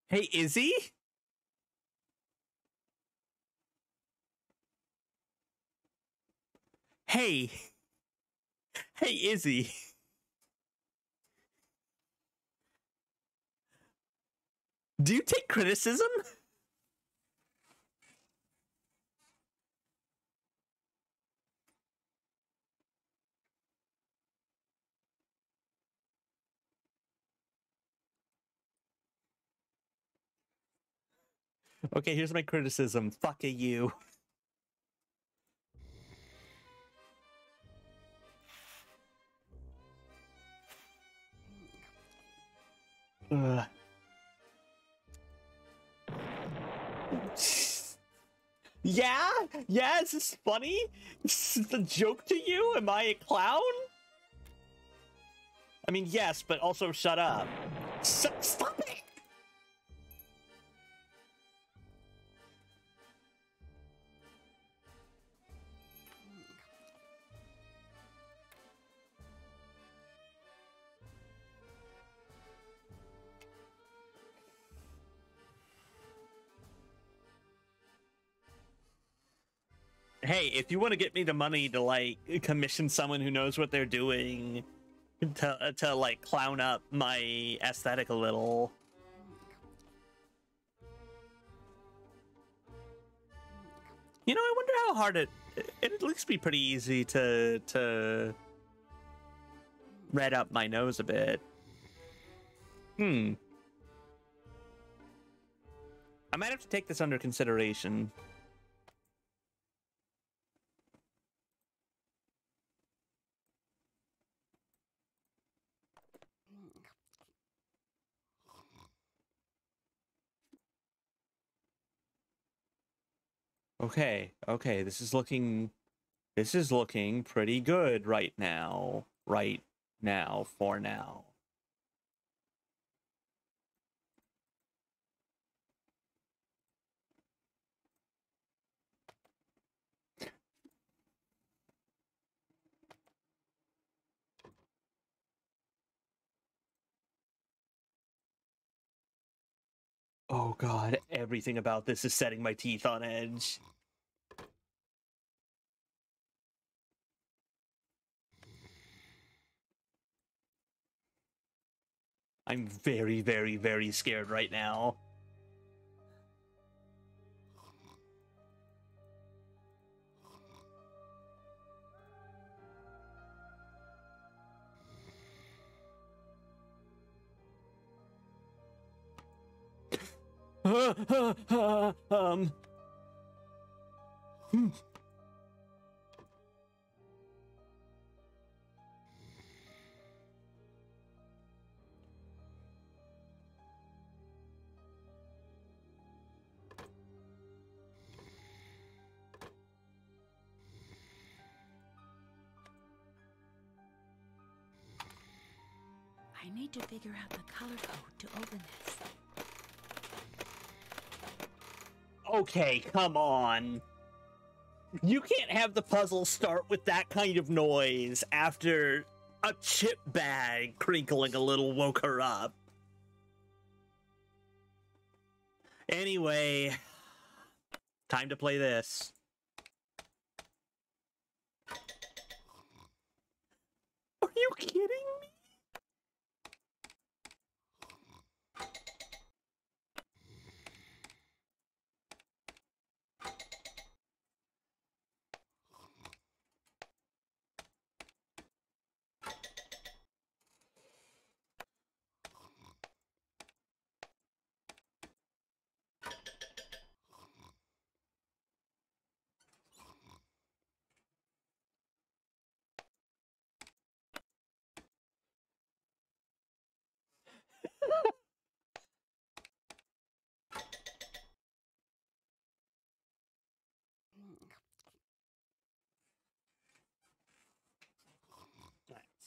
Hey, Izzy? Hey. Hey, Izzy. Do you take criticism? Okay, here's my criticism. Fuck you. Ugh. Yeah? Yeah, is this funny? Is this a joke to you? Am I a clown? I mean, yes, but also shut up. Stop it! Hey, if you want to get me the money to, like, commission someone who knows what they're doing to like, clown up my aesthetic a little... You know, I wonder how hard it'd at least be pretty easy to red up my nose a bit. I might have to take this under consideration. Okay, this is looking pretty good right now. For now. Oh god, everything about this is setting my teeth on edge. I'm very, very, very scared right now. I need to figure out the color code to open this. Okay, come on. You can't have the puzzle start with that kind of noise after a chip bag crinkling a little woke her up. Anyway, time to play this. Are you kidding me?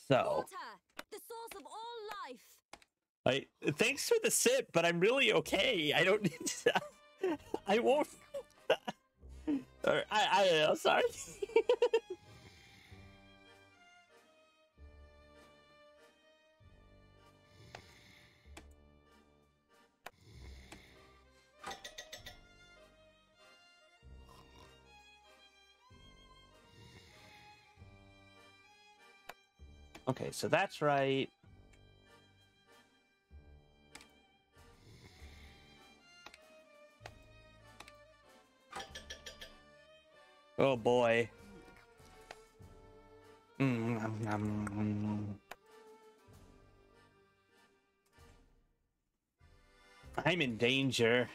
So, the source of all life. thanks for the sip, but I'm really okay. I don't need to, I won't. I don't know, sorry. Okay, so that's right. Oh boy. I'm in danger.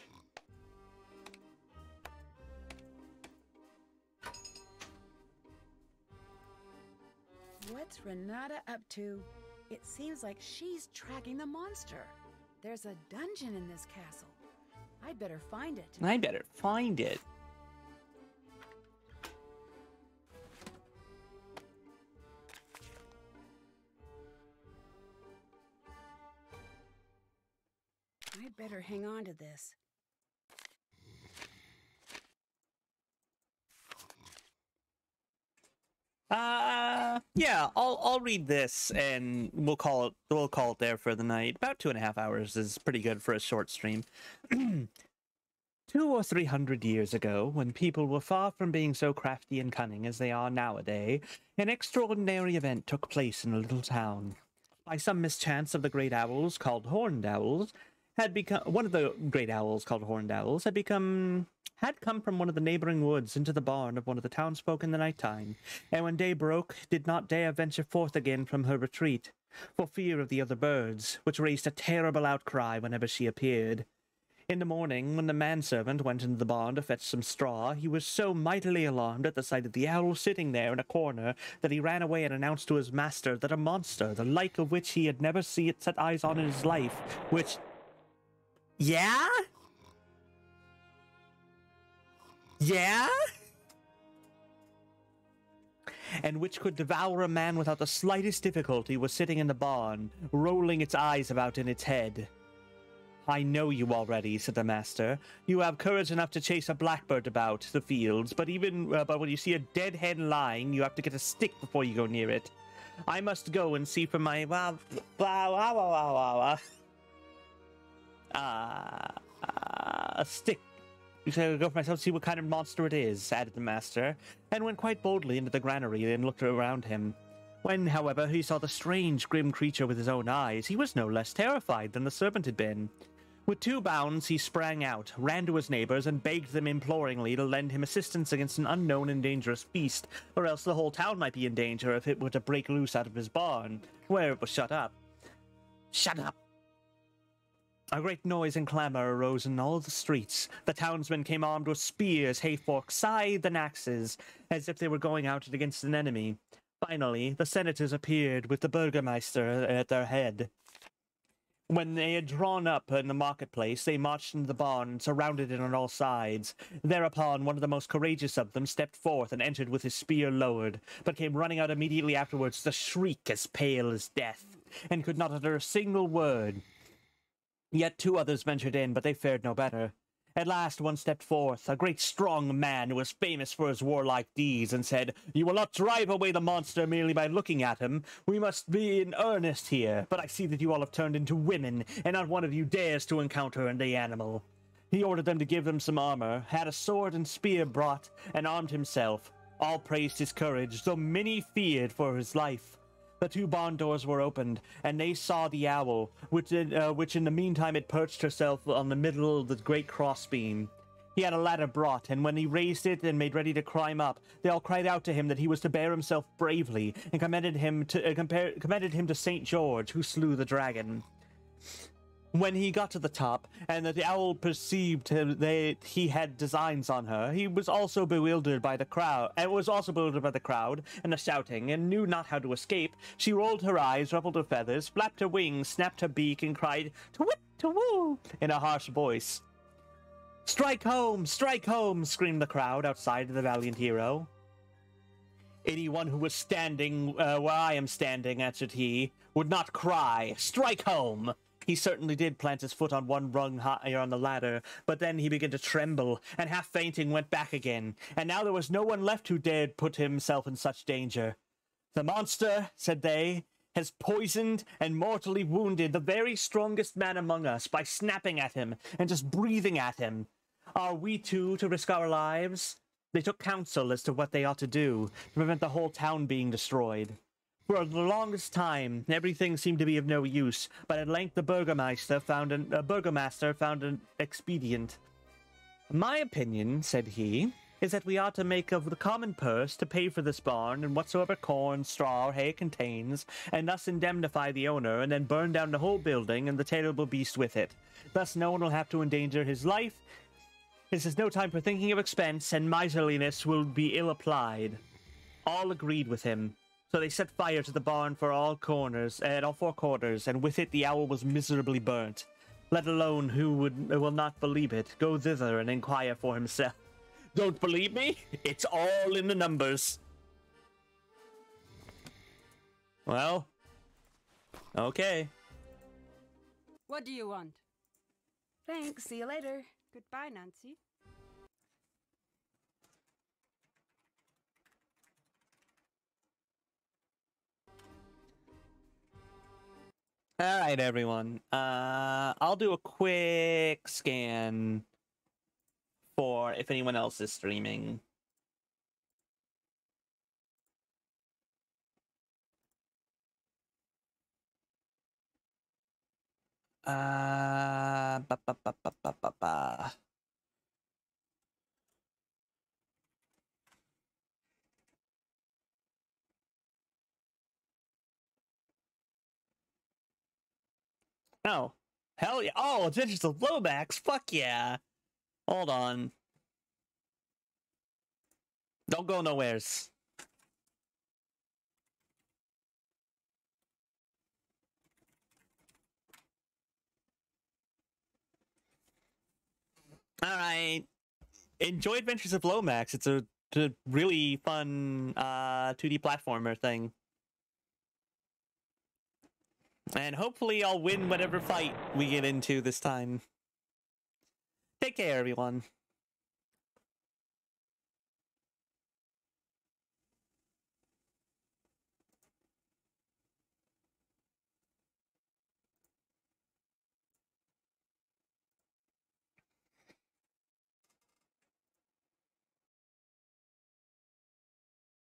What's Renata up to? It seems like she's tracking the monster. There's a dungeon in this castle. I'd better find it. I better find it. I'd better hang on to this. Yeah, I'll read this and we'll call it there for the night. About 2.5 hours is pretty good for a short stream. 200 or 300 years ago, when people were far from being so crafty and cunning as they are nowadays, an extraordinary event took place in a little town. By some mischance of the great owls called horned owls one of the great owls called horned owls had come from one of the neighboring woods into the barn of one of the townsfolk in the night time, and when day broke, did not dare venture forth again from her retreat, for fear of the other birds, which raised a terrible outcry whenever she appeared. In the morning, when the manservant went into the barn to fetch some straw, he was so mightily alarmed at the sight of the owl sitting there in a corner that he ran away and announced to his master that a monster, the like of which he had never set eyes on in his life, which... Yeah? Yeah? And which could devour a man without the slightest difficulty was sitting in the barn, rolling its eyes about in its head. I know you already, said the master. You have courage enough to chase a blackbird about the fields, but when you see a dead hen lying, you have to get a stick before you go near it. I must go and see for my a stick. So go for myself, see what kind of monster it is, added the master, and went quite boldly into the granary and looked around him. When, however, he saw the strange, grim creature with his own eyes, he was no less terrified than the servant had been. With 2 bounds, he sprang out, ran to his neighbors, and begged them imploringly to lend him assistance against an unknown and dangerous beast, or else the whole town might be in danger if it were to break loose out of his barn, where it was shut up. Shut up! A great noise and clamor arose in all the streets. The townsmen came armed with spears, hayforks, scythes, and axes, as if they were going out against an enemy. Finally, the senators appeared, with the burgomaster at their head. When they had drawn up in the marketplace, they marched into the barn and surrounded it on all sides. Thereupon, one of the most courageous of them stepped forth and entered with his spear lowered, but came running out immediately afterwards with a shriek as pale as death, and could not utter a single word. Yet 2 others ventured in, but they fared no better. At last one stepped forth, a great strong man who was famous for his warlike deeds, and said, "You will not drive away the monster merely by looking at him. We must be in earnest here, but I see that you all have turned into women, and not one of you dares to encounter the animal." He ordered them to give them some armor, had a sword and spear brought, and armed himself. All praised his courage, though many feared for his life. The 2 barn doors were opened, and they saw the owl, which in the meantime had perched herself on the middle of the great crossbeam. He had a ladder brought, and when he raised it and made ready to climb up, they all cried out to him that he was to bear himself bravely, and commended him to St. George, who slew the dragon. When he got to the top, and that the owl perceived that he had designs on her, he was also bewildered by the crowd, and the shouting, and knew not how to escape. She rolled her eyes, ruffled her feathers, flapped her wings, snapped her beak, and cried, "To-whit, to-woo," in a harsh voice. Strike home, screamed the crowd outside of the valiant hero. Anyone who was standing where I am standing, answered he, would not cry. Strike home! He certainly did plant his foot on one rung higher on the ladder, but then he began to tremble, and half fainting went back again, and now there was no one left who dared put himself in such danger. The monster, said they, has poisoned and mortally wounded the very strongest man among us by snapping at him and just breathing at him. Are we too to risk our lives? They took counsel as to what they ought to do to prevent the whole town being destroyed. For the longest time, everything seemed to be of no use, but at length the burgomaster found an expedient. My opinion, said he, is that we ought to make of the common purse to pay for this barn and whatsoever corn, straw, or hay it contains, and thus indemnify the owner, and then burn down the whole building and the terrible beast with it. Thus no one will have to endanger his life. This is no time for thinking of expense, and miserliness will be ill applied. All agreed with him. So they set fire to the barn at all four corners, and with it the owl was miserably burnt. Let alone who will not believe it, go thither and inquire for himself. Don't believe me? It's all in the numbers. Well, okay. What do you want? Thanks, see you later. Goodbye, Nancy. All right, everyone. I'll do a quick scan for if anyone else is streaming. Ba, ba, ba, ba, ba, ba, ba. Oh, hell yeah. Oh, digital blowbacks. Fuck yeah. Hold on. Don't go nowheres. All right. Enjoy Adventures of Lomax. It's a really fun 2D platformer thing. And hopefully I'll win whatever fight we get into this time. Take care, everyone.